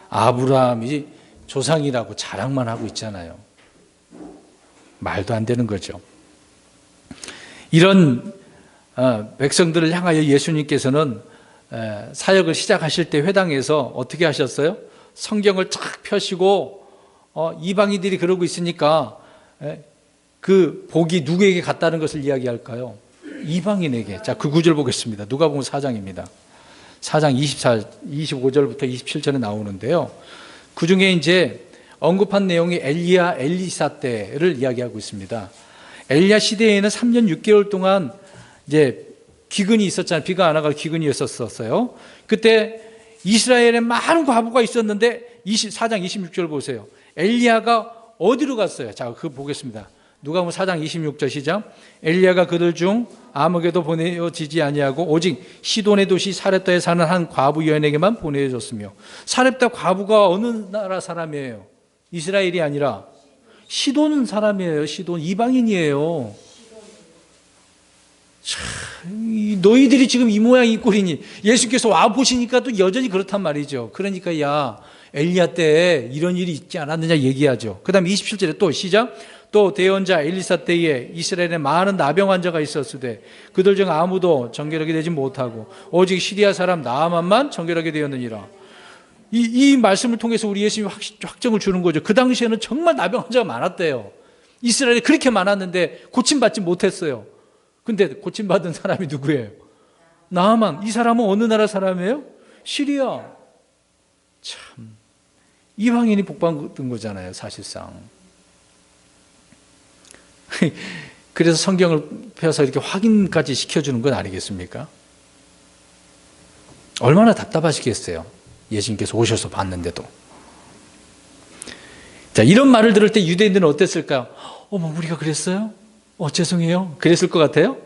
아브라함이 조상이라고 자랑만 하고 있잖아요. 말도 안 되는 거죠. 이런 백성들을 향하여 예수님께서는 사역을 시작하실 때 회당에서 어떻게 하셨어요? 성경을 쫙 펴시고 이방인들이 그러고 있으니까 그 복이 누구에게 갔다는 것을 이야기할까요? 이방인에게. 자, 그 구절 보겠습니다. 누가복음 4장입니다. 4장 25절부터 27절에 나오는데요. 그 중에 이제 언급한 내용이 엘리야, 엘리사 때를 이야기하고 있습니다. 엘리야 시대에는 3년 6개월 동안 이제 기근이 있었잖아요. 비가 안 와서 기근이 있었어요. 그때 이스라엘에 많은 과부가 있었는데 4장 26절 보세요. 엘리야가 어디로 갔어요? 자, 그거 보겠습니다. 누가복음 4장 26절 시작. 엘리야가 그들 중 아무에게도 보내지지 아니하고 오직 시돈의 도시 사렙다에 사는 한 과부 여인에게만 보내줬으며. 사렙다 과부가 어느 나라 사람이에요? 이스라엘이 아니라 시돈 사람이에요. 시돈 이방인이에요. 참, 너희들이 지금 이 모양 이 꼴이니 예수께서 와 보시니까 또 여전히 그렇단 말이죠. 그러니까 야 엘리야 때 이런 일이 있지 않았느냐 얘기하죠. 그 다음 27절에 또 시작. 또 대언자 엘리사 때에 이스라엘에 많은 나병 환자가 있었으되 그들 중 아무도 정결하게 되지 못하고 오직 시리아 사람 나아만만 정결하게 되었느니라. 이 말씀을 통해서 우리 예수님이 확정을 주는 거죠. 그 당시에는 정말 나병 환자가 많았대요. 이스라엘에 그렇게 많았는데 고침받지 못했어요. 근데 고침받은 사람이 누구예요? 나아만. 이 사람은 어느 나라 사람이에요? 시리아. 참 이방인이 복받은 거잖아요, 사실상. 그래서 성경을 펴서 이렇게 확인까지 시켜주는 건 아니겠습니까? 얼마나 답답하시겠어요, 예수님께서 오셔서 봤는데도. 자, 이런 말을 들을 때 유대인들은 어땠을까요? 어머, 우리가 그랬어요? 죄송해요. 그랬을 것 같아요?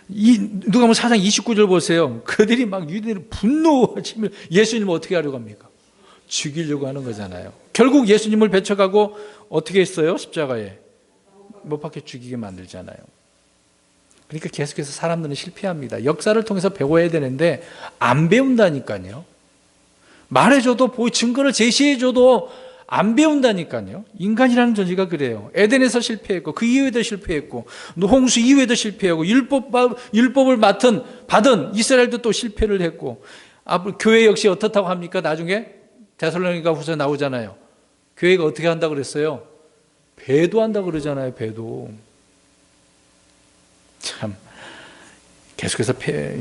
누가복음 4장 29절 보세요. 그들이 막 유대인을 분노하시면 예수님을 어떻게 하려고 합니까? 죽이려고 하는 거잖아요. 결국 예수님을 배척하고 어떻게 했어요? 십자가에 못 박혀 죽이게 만들잖아요. 그러니까 계속해서 사람들은 실패합니다. 역사를 통해서 배워야 되는데 안 배운다니까요. 말해줘도 증거를 제시해줘도 안 배운다니까요. 인간이라는 존재가 그래요. 에덴에서 실패했고 그 이후에도 실패했고 홍수 이후에도 실패하고 율법을 받은 이스라엘도 또 실패를 했고 교회 역시 어떻다고 합니까? 나중에 데살로니가 후서 나오잖아요. 교회가 어떻게 한다고 그랬어요? 배도한다고 그러잖아요. 배도. 참 계속해서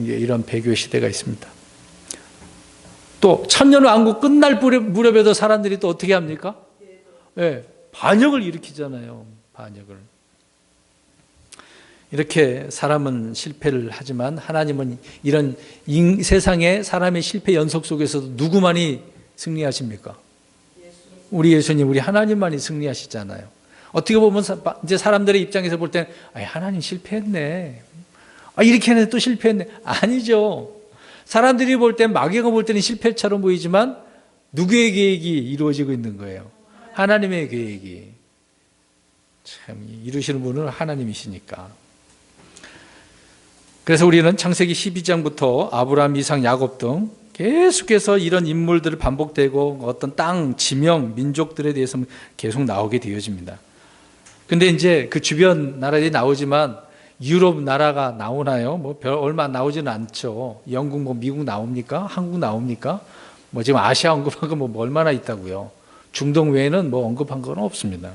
이런 배교의 시대가 있습니다. 또 천년왕국 끝날 무렵에도 사람들이 또 어떻게 합니까? 반역을 일으키잖아요. 반역을. 이렇게 사람은 실패를 하지만 하나님은 이런 세상의 사람의 실패 연속 속에서도 누구만이 승리하십니까? 우리 예수님, 우리 하나님만이 승리하시잖아요. 어떻게 보면 이제 사람들의 입장에서 볼 때는 하나님 실패했네. 이렇게 했는데 또 실패했네. 아니죠. 사람들이 볼 땐, 마귀가 볼 때는 실패처럼 보이지만 누구의 계획이 이루어지고 있는 거예요? 하나님의 계획이. 참 이루시는 분은 하나님이시니까. 그래서 우리는 창세기 12장부터 아브라함, 이삭, 야곱 등 계속해서 이런 인물들을 반복되고 어떤 땅, 지명, 민족들에 대해서 계속 나오게 되어집니다. 근데 이제 그 주변 나라들이 나오지만 유럽 나라가 나오나요? 얼마 나오지는 않죠. 영국, 미국 나옵니까? 한국 나옵니까? 지금 아시아 언급한 거 얼마나 있다고요? 중동 외에는 언급한 건 없습니다.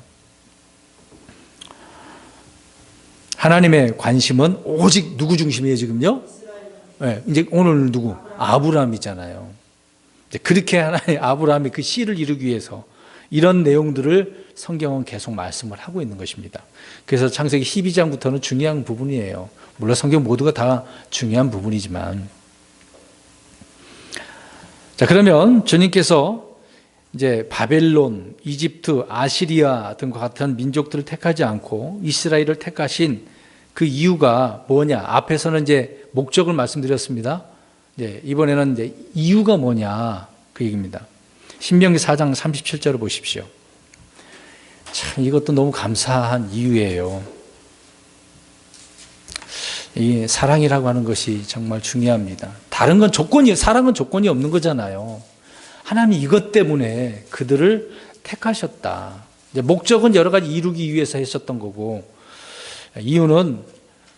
하나님의 관심은 오직 누구 중심이에요, 지금요? 이제 오늘 누구? 아브라함이잖아요. 그렇게 하나님, 아브라함이 그 씨를 이루기 위해서 이런 내용들을 성경은 계속 말씀을 하고 있는 것입니다. 그래서 창세기 12장부터는 중요한 부분이에요. 물론 성경 모두가 다 중요한 부분이지만. 자, 그러면 주님께서 이제 바벨론, 이집트, 아시리아 등과 같은 민족들을 택하지 않고 이스라엘을 택하신 그 이유가 뭐냐? 앞에서는 이제 목적을 말씀드렸습니다. 이번에는 이제 이유가 뭐냐? 그 얘기입니다. 신명기 4장 37절을 보십시오. 참 이것도 너무 감사한 이유예요. 이 사랑이라고 하는 것이 정말 중요합니다. 다른 건 사랑은 조건이 없는 거잖아요. 하나님이 이것 때문에 그들을 택하셨다. 이제 목적은 여러 가지 이루기 위해서 했었던 거고, 이유는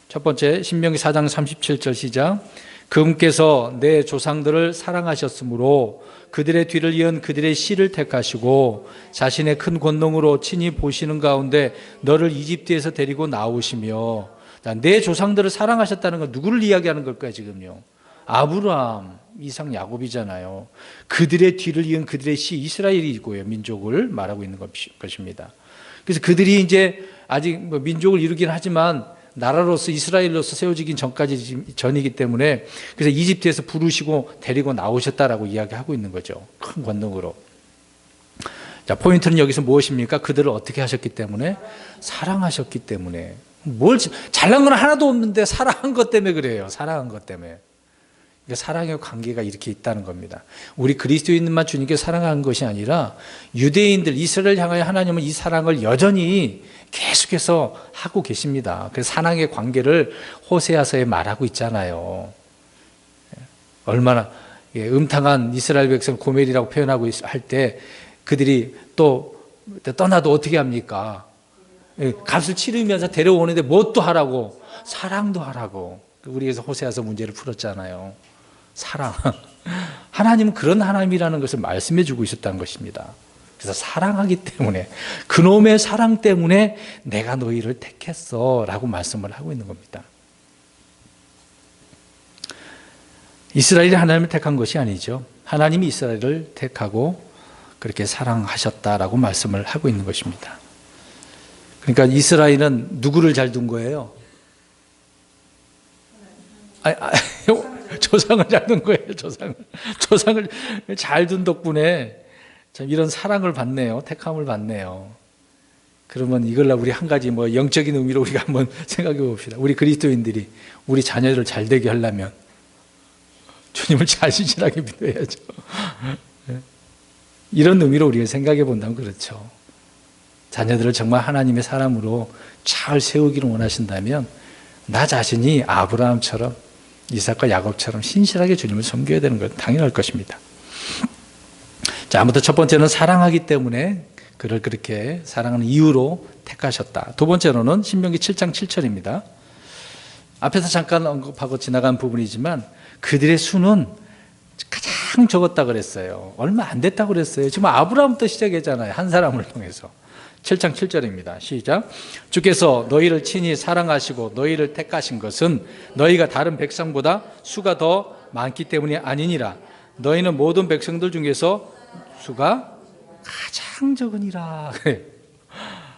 첫 번째 신명기 4장 37절 시작. 그분께서 내 조상들을 사랑하셨으므로 그들의 뒤를 이은 그들의 씨를 택하시고 자신의 큰 권능으로 친히 보시는 가운데 너를 이집트에서 데리고 나오시며. 내 조상들을 사랑하셨다는 건 누구를 이야기하는 걸까요, 지금요? 아브라함, 이삭, 야곱이잖아요. 그들의 뒤를 이은 그들의 씨 이스라엘이고요, 민족을 말하고 있는 것입니다. 그래서 그들이 이제 아직 민족을 이루긴 하지만 나라로서 이스라엘로서 세워지긴 전이기 때문에 그래서 이집트에서 부르시고 데리고 나오셨다라고 이야기하고 있는 거죠. 큰 권능으로. 자, 포인트는 여기서 무엇입니까? 그들을 어떻게 하셨기 때문에? 사랑하셨기 때문에. 잘난 건 하나도 없는데 사랑한 것 때문에 그래요. 사랑한 것 때문에. 그러니까 사랑의 관계가 이렇게 있다는 겁니다. 우리 그리스도인만 주님께 사랑하는 것이 아니라 유대인들, 이스라엘 향하여 하나님은 이 사랑을 여전히 계속해서 하고 계십니다. 그래서 사랑의 관계를 호세아서에 말하고 있잖아요. 얼마나 음탕한 이스라엘 백성 고멜이라고 표현하고 할 때 그들이 또 떠나도 어떻게 합니까? 값을 치르면서 데려오는데 뭣도 하라고? 사랑도 하라고. 우리에서 호세아서 문제를 풀었잖아요. 사랑. 하나님은 그런 하나님이라는 것을 말씀해 주고 있었다는 것입니다. 그래서 사랑하기 때문에, 그놈의 사랑 때문에 내가 너희를 택했어 라고 말씀을 하고 있는 겁니다. 이스라엘이 하나님을 택한 것이 아니죠. 하나님이 이스라엘을 택하고 그렇게 사랑하셨다라고 말씀을 하고 있는 것입니다. 그러니까 이스라엘은 누구를 잘 둔 거예요? 조상을 잘 둔 거예요. 조상을 잘 둔 덕분에 참 이런 사랑을 받네요. 택함을 받네요. 그러면 이걸로 우리 한 가지 영적인 의미로 우리가 한번 생각해 봅시다. 우리 그리스도인들이 우리 자녀를 잘 되게 하려면 주님을 잘 신실하게 믿어야죠. 이런 의미로 우리가 생각해 본다면 그렇죠. 자녀들을 정말 하나님의 사람으로 잘 세우기를 원하신다면 나 자신이 아브라함처럼 이삭과 야곱처럼 신실하게 주님을 섬겨야 되는 건 당연할 것입니다. 자, 아무튼 첫 번째는 사랑하기 때문에 그를 그렇게 사랑하는 이유로 택하셨다. 두 번째로는 신명기 7장 7절입니다. 앞에서 잠깐 언급하고 지나간 부분이지만 그들의 수는 가장 적었다 그랬어요. 얼마 안 됐다고 그랬어요. 지금 아브라함부터 시작했잖아요. 한 사람을 통해서. 7장 7절입니다. 시작. 주께서 너희를 친히 사랑하시고 너희를 택하신 것은 너희가 다른 백성보다 수가 더 많기 때문이 아니니라. 너희는 모든 백성들 중에서 수가 가장 적으니라.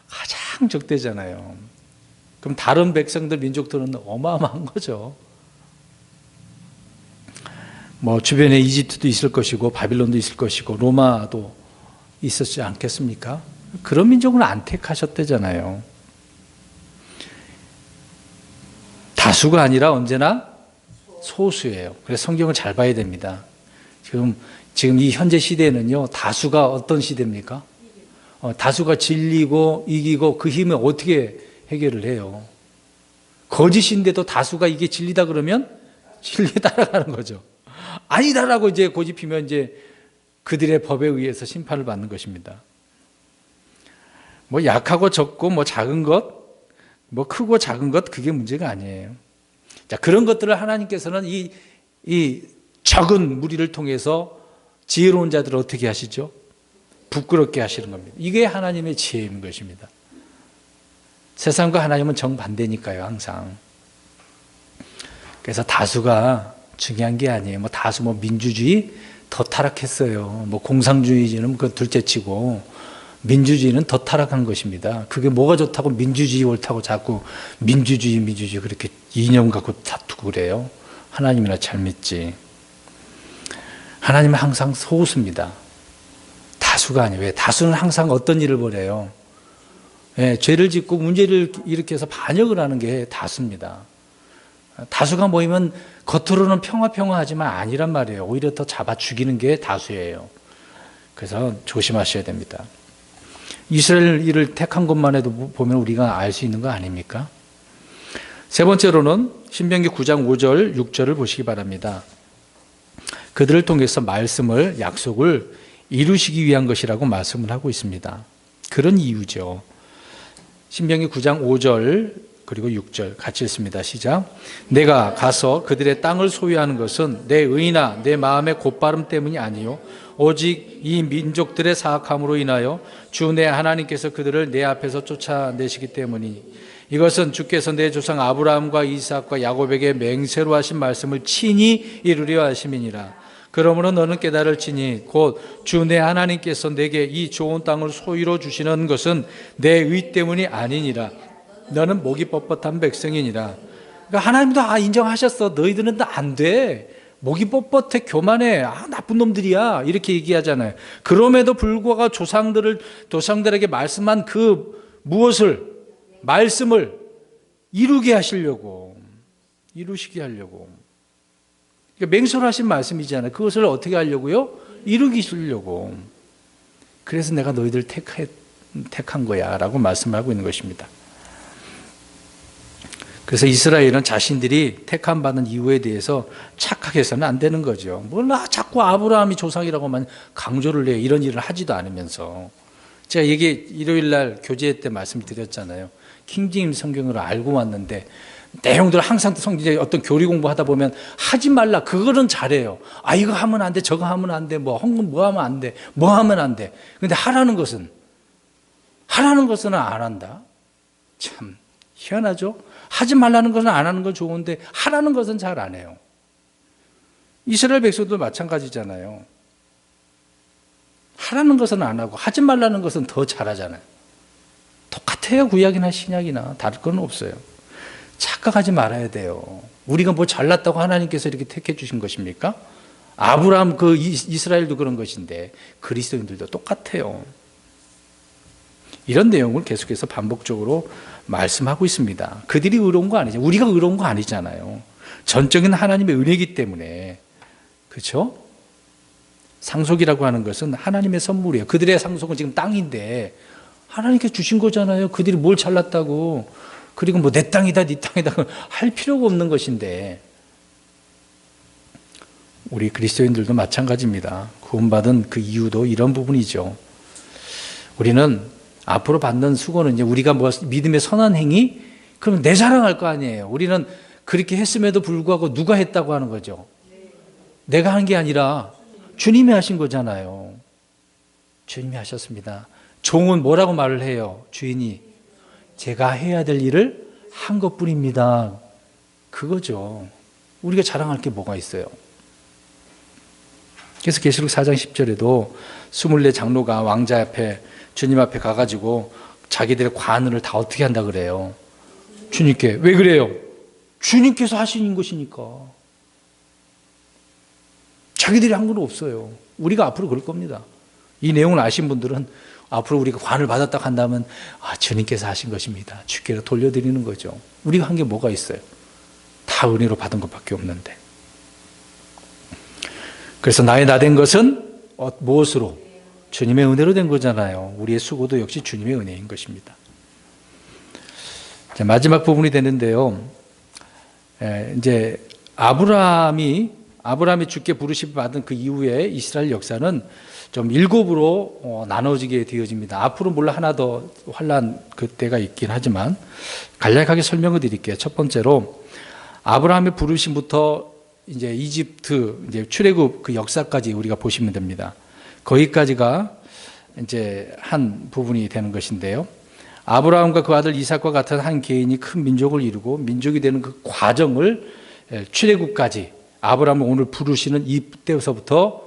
가장 적대잖아요. 그럼 다른 백성들, 민족들은 어마어마한 거죠. 뭐 주변에 이집트도 있을 것이고 바빌론도 있을 것이고 로마도 있었지 않겠습니까? 그런 민족은 안 택하셨대잖아요. 다수가 아니라 언제나 소수예요. 그래서 성경을 잘 봐야 됩니다. 지금 이 현재 시대에는요, 다수가 어떤 시대입니까? 다수가 질리고 이기고 그 힘을 어떻게 해결을 해요? 거짓인데도 다수가 이게 진리다 그러면 진리에 따라가는 거죠. 아니다라고 이제 고집피면 이제 그들의 법에 의해서 심판을 받는 것입니다. 뭐 약하고 적고 뭐 작은 것, 뭐 크고 작은 것, 그게 문제가 아니에요. 자, 그런 것들을 하나님께서는 이 적은 무리를 통해서 지혜로운 자들을 어떻게 하시죠? 부끄럽게 하시는 겁니다. 이게 하나님의 지혜인 것입니다. 세상과 하나님은 정반대니까요, 항상. 그래서 다수가 중요한 게 아니에요. 뭐 다수, 뭐 민주주의 더 타락했어요. 뭐 공산주의는 그 둘째치고 민주주의는 더 타락한 것입니다. 그게 뭐가 좋다고 민주주의 옳다고 자꾸 민주주의 그렇게 이념 갖고 다투고 그래요. 하나님이나 잘 믿지. 하나님은 항상 소수입니다. 다수가 아니에요. 왜? 다수는 항상 어떤 일을 벌여요? 예, 죄를 짓고 문제를 일으켜서 반역을 하는 게 다수입니다. 다수가 모이면 겉으로는 평화하지만 아니란 말이에요. 오히려 더 잡아 죽이는 게 다수예요. 그래서 조심하셔야 됩니다. 이스라엘을 택한 것만 해도 보면 우리가 알 수 있는 거 아닙니까? 세 번째로는 신명기 9장 5절, 6절을 보시기 바랍니다. 그들을 통해서 말씀을, 약속을 이루시기 위한 것이라고 말씀을 하고 있습니다. 그런 이유죠. 신명기 9장 5절 그리고 6절 같이 읽습니다. 시작. 내가 가서 그들의 땅을 소유하는 것은 내 의나 내 마음의 곧바름 때문이 아니요 오직 이 민족들의 사악함으로 인하여 주 내 하나님께서 그들을 내 앞에서 쫓아내시기 때문이니 이것은 주께서 내 조상 아브라함과 이삭과 야곱에게 맹세로 하신 말씀을 친히 이루려 하심이니라. 그러므로 너는 깨달을지니 곧 주 내 하나님께서 내게 이 좋은 땅을 소유로 주시는 것은 내 의 때문이 아니니라. 너는 목이 뻣뻣한 백성이니라. 그러니까 하나님도 인정하셨어. 너희들은 안 돼. 목이 뻣뻣해, 교만해, 나쁜 놈들이야, 이렇게 얘기하잖아요. 그럼에도 불구하고 조상들에게 말씀한 그 무엇을, 말씀을 이루게 하시려고, 이루시게 하려고. 그러니까 맹설하신 말씀이잖아요. 그것을 어떻게 하려고요? 이루기시려고. 그래서 내가 너희들 택한 거야 라고 말씀하고 있는 것입니다. 그래서 이스라엘은 자신들이 택함 받은 이유에 대해서 착각해서는 안 되는 거죠. 몰라, 자꾸 아브라함이 조상이라고만 강조를 해요. 이런 일을 하지도 않으면서. 제가 이게 일요일 날 교제 때 말씀드렸잖아요. 킹제임스 성경으로 알고 왔는데 내용들 항상 성경에 어떤 교리 공부하다 보면 하지 말라, 그거는 잘해요. 이거 하면 안 돼, 저거 하면 안 돼, 뭐 헌금 뭐 하면 안 돼, 뭐 하면 안 돼. 근데 하라는 것은 안 한다. 참 희한하죠. 하지 말라는 것은 안 하는 건 좋은데 하라는 것은 잘 안 해요. 이스라엘 백성도 마찬가지잖아요. 하라는 것은 안 하고 하지 말라는 것은 더 잘하잖아요. 똑같아요. 구약이나 신약이나 다를 건 없어요. 착각하지 말아야 돼요. 우리가 뭐 잘났다고 하나님께서 이렇게 택해 주신 것입니까? 아브라함 그 이스라엘도 그런 것인데 그리스도인들도 똑같아요. 이런 내용을 계속해서 반복적으로 말씀하고 있습니다. 그들이 의로운 거 아니죠. 우리가 의로운 거 아니잖아요. 전적인 하나님의 은혜이기 때문에. 그렇죠? 상속이라고 하는 것은 하나님의 선물이에요. 그들의 상속은 지금 땅인데 하나님께 주신 거잖아요. 그들이 뭘 잘났다고. 그리고 뭐 내 땅이다 네 땅이다 할 필요가 없는 것인데 우리 그리스도인들도 마찬가지입니다. 구원받은 그 이유도 이런 부분이죠. 우리는 앞으로 받는 수고는 이제 우리가 뭐 믿음의 선한 행위? 그러면 내 자랑할 거 아니에요. 우리는 그렇게 했음에도 불구하고 누가 했다고 하는 거죠? 내가 한 게 아니라 주님이 하신 거잖아요. 주님이 하셨습니다. 종은 뭐라고 말을 해요? 주인이 제가 해야 될 일을 한 것뿐입니다. 그거죠. 우리가 자랑할 게 뭐가 있어요? 그래서 계시록 4장 10절에도 24 장로가 왕자 앞에 주님 앞에 가가지고 자기들의 관을 다 어떻게 한다 그래요? 주님께. 왜 그래요? 주님께서 하신 것이니까. 자기들이 한 건 없어요. 우리가 앞으로 그럴 겁니다. 이 내용을 아신 분들은 앞으로 우리가 관을 받았다 한다면 주님께서 하신 것입니다. 주께로 돌려드리는 거죠. 우리가 한 게 뭐가 있어요? 다 은혜로 받은 것밖에 없는데. 그래서 나의 나 된 것은 무엇으로? 주님의 은혜로 된 거잖아요. 우리의 수고도 역시 주님의 은혜인 것입니다. 자, 마지막 부분이 되는데요. 이제 아브라함이 주께 부르심을 받은 그 이후에 이스라엘 역사는 좀 7으로 나눠지게 되어집니다. 앞으로 물론 하나 더 환란 그때가 있긴 하지만 간략하게 설명을 드릴게요. 첫 번째로 아브라함의 부르심부터 이제 이집트 이제 출애굽 그 역사까지 우리가 보시면 됩니다. 거기까지가 이제 한 부분이 되는 것인데요. 아브라함과 그 아들 이삭과 같은 한 개인이 큰 민족을 이루고 민족이 되는 그 과정을 출애굽까지 아브라함을 오늘 부르시는 이때서부터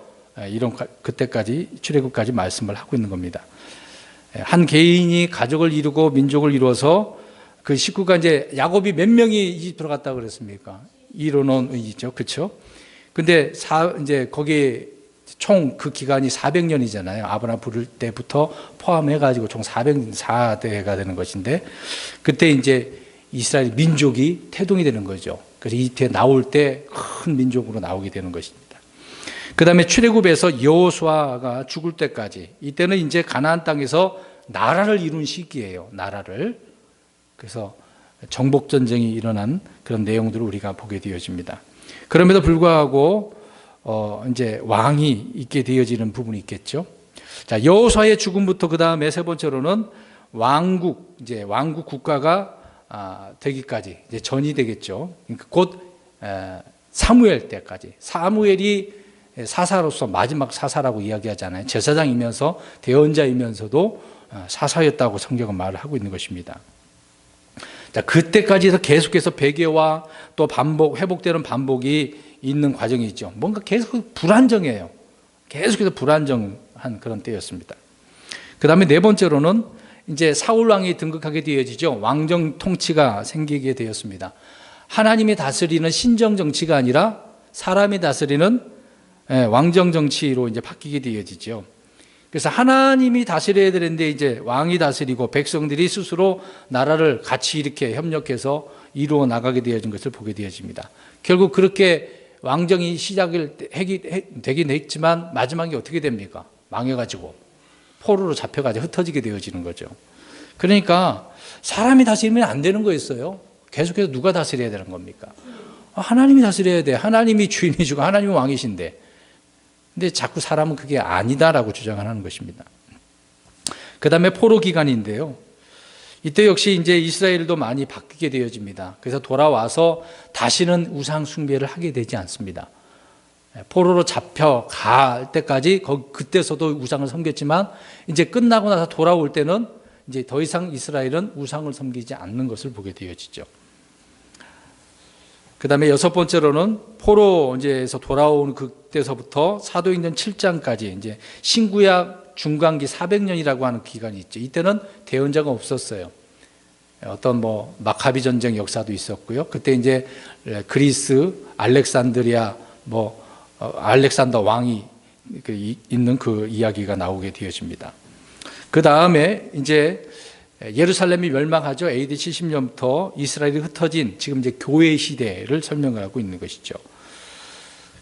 이런 그때까지 출애굽까지 말씀을 하고 있는 겁니다. 한 개인이 가족을 이루고 민족을 이루어서 그 식구가 이제 야곱이 몇 명이 이집트로 갔다 그랬습니까? 이론은 있죠, 그렇죠? 근데 이제 거기에 총 그 기간이 400년이잖아요. 아브라함 부를 때부터 포함해가지고 총 404대가 되는 것인데 그때 이제 이스라엘 민족이 태동이 되는 거죠. 그래서 이집트에 나올 때 큰 민족으로 나오게 되는 것입니다. 그 다음에 출애굽에서 여호수아가 죽을 때까지 이때는 이제 가나안 땅에서 나라를 이룬 시기예요. 나라를. 그래서 정복 전쟁이 일어난 그런 내용들을 우리가 보게 되어집니다. 그럼에도 불구하고 이제 왕이 있게 되어지는 부분이 있겠죠. 자, 여호수아의 죽음부터 그 다음에 세 번째로는 왕국 국가가 되기까지 이제 전이 되겠죠. 그러니까 곧 사무엘 때까지. 사무엘이 사사로서 마지막 사사라고 이야기하잖아요. 제사장이면서 대언자이면서도 사사였다고 성경은 말을 하고 있는 것입니다. 자, 그때까지 계속해서 배교와 또 회복되는 반복이 있는 과정이 있죠. 뭔가 계속 불안정해요. 계속해서 불안정한 그런 때였습니다. 그 다음에 네 번째로는 이제 사울 왕이 등극하게 되어지죠. 왕정 통치가 생기게 되었습니다. 하나님이 다스리는 신정 정치가 아니라 사람이 다스리는 왕정 정치로 이제 바뀌게 되어지죠. 그래서 하나님이 다스려야 되는데 이제 왕이 다스리고 백성들이 스스로 나라를 같이 이렇게 협력해서 이루어 나가게 되어진 것을 보게 되어집니다. 결국 그렇게 왕정이 시작을 되긴 했지만 마지막에 어떻게 됩니까? 망해가지고 포로로 잡혀가지고 흩어지게 되어지는 거죠. 그러니까 사람이 다스리면 안 되는 거였어요. 계속해서 누가 다스려야 되는 겁니까? 하나님이 다스려야 돼. 하나님이 주인이시고 하나님이 왕이신데. 근데 자꾸 사람은 그게 아니다라고 주장하는 것입니다. 그 다음에 포로 기간인데요. 이때 역시 이제 이스라엘도 많이 바뀌게 되어집니다. 그래서 돌아와서 다시는 우상 숭배를 하게 되지 않습니다. 포로로 잡혀갈 때까지 그때서도 우상을 섬겼지만 이제 끝나고 나서 돌아올 때는 이제 더 이상 이스라엘은 우상을 섬기지 않는 것을 보게 되어지죠. 그 다음에 여섯 번째로는 포로에서 돌아오는 그때서부터 사도행전 7장까지 이제 신구약 중간기 400년이라고 하는 기간이 있죠. 이때는 대언자가 없었어요. 어떤 마카비 전쟁 역사도 있었고요. 그때 이제 그리스 알렉산드리아 알렉산더 왕이 있는 그 이야기가 나오게 되어집니다. 그 다음에 이제 예루살렘이 멸망하죠. AD 70년부터 이스라엘이 흩어진 지금 이제 교회 시대를 설명을 하고 있는 것이죠.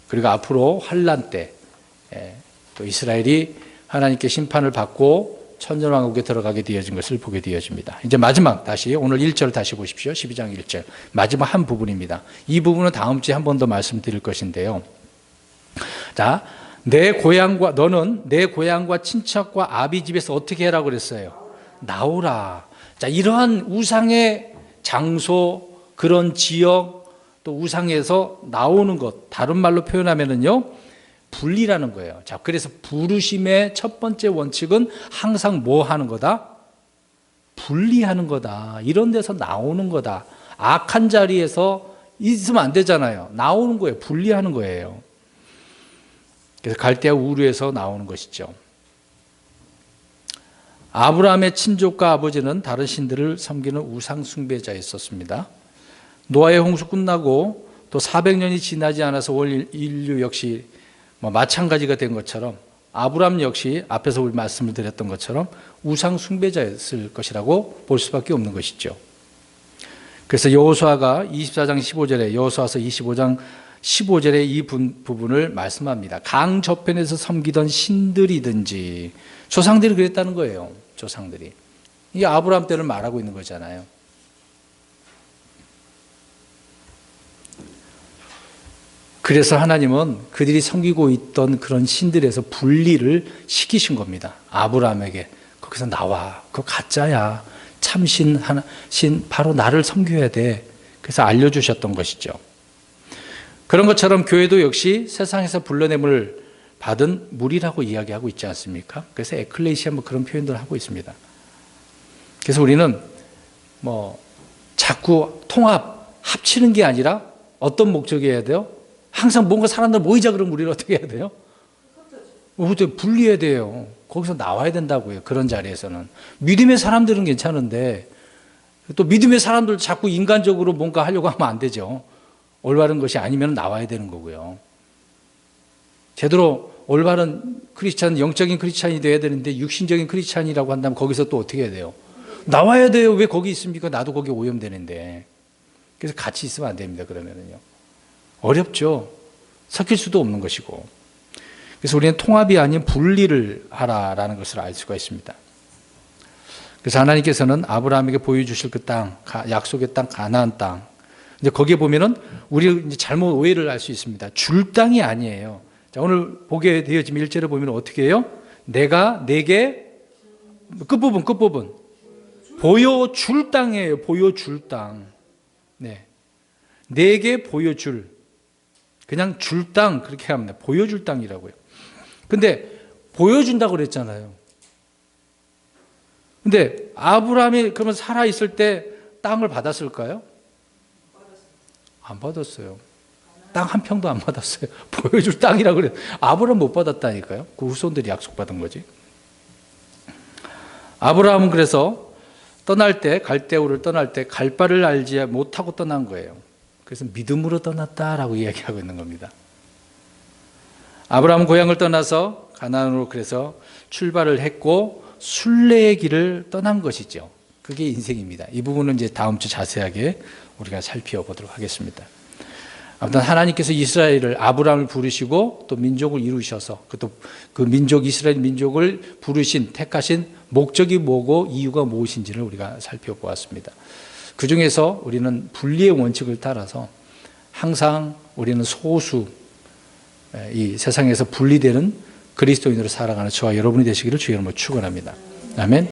그리고 앞으로 환란 때 또 이스라엘이 하나님께 심판을 받고 천년왕국에 들어가게 되어진 것을 보게 되어집니다. 이제 마지막 다시 오늘 1절 다시 보십시오. 12장 1절 마지막 한 부분입니다. 이 부분은 다음 주에 한 번 더 말씀드릴 것인데요. 자, 너는 내 고향과 친척과 아비 집에서 어떻게 해라고 그랬어요? 나오라. 자, 이러한 우상의 장소, 그런 지역, 또 우상에서 나오는 것, 다른 말로 표현하면은요, 분리라는 거예요. 자, 그래서 부르심의 첫 번째 원칙은 항상 뭐 하는 거다? 분리하는 거다. 이런 데서 나오는 거다. 악한 자리에서 있으면 안 되잖아요. 나오는 거예요. 분리하는 거예요. 그래서 갈대아 우르에서 나오는 것이죠. 아브라함의 친족과 아버지는 다른 신들을 섬기는 우상 숭배자였었습니다. 노아의 홍수 끝나고 또 400년이 지나지 않아서 올 인류 역시 마찬가지가 된 것처럼 아브라함 역시 앞에서 우리 말씀을 드렸던 것처럼 우상 숭배자였을 것이라고 볼 수밖에 없는 것이죠. 그래서 여호수아가 24장 15절에 여호수아서 25장 15절에 이 부분을 말씀합니다. 강 저편에서 섬기던 신들이든지 조상들이 그랬다는 거예요. 조상들이. 이게 아브라함 때를 말하고 있는 거잖아요. 그래서 하나님은 그들이 섬기고 있던 그런 신들에서 분리를 시키신 겁니다. 아브라함에게. 거기서 나와. 그거 가짜야. 참신 하나, 신 바로 나를 섬겨야 돼. 그래서 알려주셨던 것이죠. 그런 것처럼 교회도 역시 세상에서 불러냄을 받은 무리라고 이야기하고 있지 않습니까? 그래서 에클레시아 그런 표현들을 하고 있습니다. 그래서 우리는 자꾸 합치는 게 아니라 어떤 목적이어야 돼요? 항상 뭔가 사람들 모이자 그러면 우리는 어떻게 해야 돼요? 분리해야 돼요. 거기서 나와야 된다고요. 그런 자리에서는. 믿음의 사람들은 괜찮은데 또 믿음의 사람들 자꾸 인간적으로 뭔가 하려고 하면 안 되죠. 올바른 것이 아니면 나와야 되는 거고요. 제대로 올바른 크리스찬, 영적인 크리스찬이 돼야 되는데 육신적인 크리스찬이라고 한다면 거기서 또 어떻게 해야 돼요? 나와야 돼요. 왜 거기 있습니까? 나도 거기 오염되는데. 그래서 같이 있으면 안 됩니다. 그러면은요. 어렵죠. 섞일 수도 없는 것이고. 그래서 우리는 통합이 아닌 분리를 하라라는 것을 알 수가 있습니다. 그래서 하나님께서는 아브라함에게 보여주실 그 땅, 약속의 땅, 가나안 땅. 근데 거기에 보면은 우리 이제 잘못 오해를 할 수 있습니다. 줄 땅이 아니에요. 자, 오늘 보게 되어지면 1절에 보면 어떻게 해요? 내가 내게 끝부분 보여줄 땅이에요. 보여줄 땅. 네. 내게 보여줄. 그냥 줄 땅 그렇게 합니다. 보여줄 땅이라고요. 근데 보여준다고 그랬잖아요. 근데 아브라함이 그러면 살아있을 때 땅을 받았을까요? 안 받았어요. 땅 한 평도 안 받았어요. 보여줄 땅이라고 그래요. 아브라함 못 받았다니까요. 그 후손들이 약속받은 거지. 아브라함은 그래서 떠날 때, 갈대우를 떠날 때 갈 바를 알지 못하고 떠난 거예요. 그래서 믿음으로 떠났다라고 이야기하고 있는 겁니다. 아브라함은 고향을 떠나서 가나안으로 그래서 출발을 했고 순례의 길을 떠난 것이죠. 그게 인생입니다. 이 부분은 이제 다음 주 자세하게 우리가 살펴보도록 하겠습니다. 아무튼 하나님께서 이스라엘을 아브라함을 부르시고 또 민족을 이루셔서 또 그 민족 이스라엘 민족을 부르신 택하신 목적이 뭐고 이유가 무엇인지를 우리가 살펴보았습니다. 그 중에서 우리는 분리의 원칙을 따라서 항상 우리는 소수 이 세상에서 분리되는 그리스도인으로 살아가는 저와 여러분이 되시기를 주의 이름으로 축원합니다. 아멘.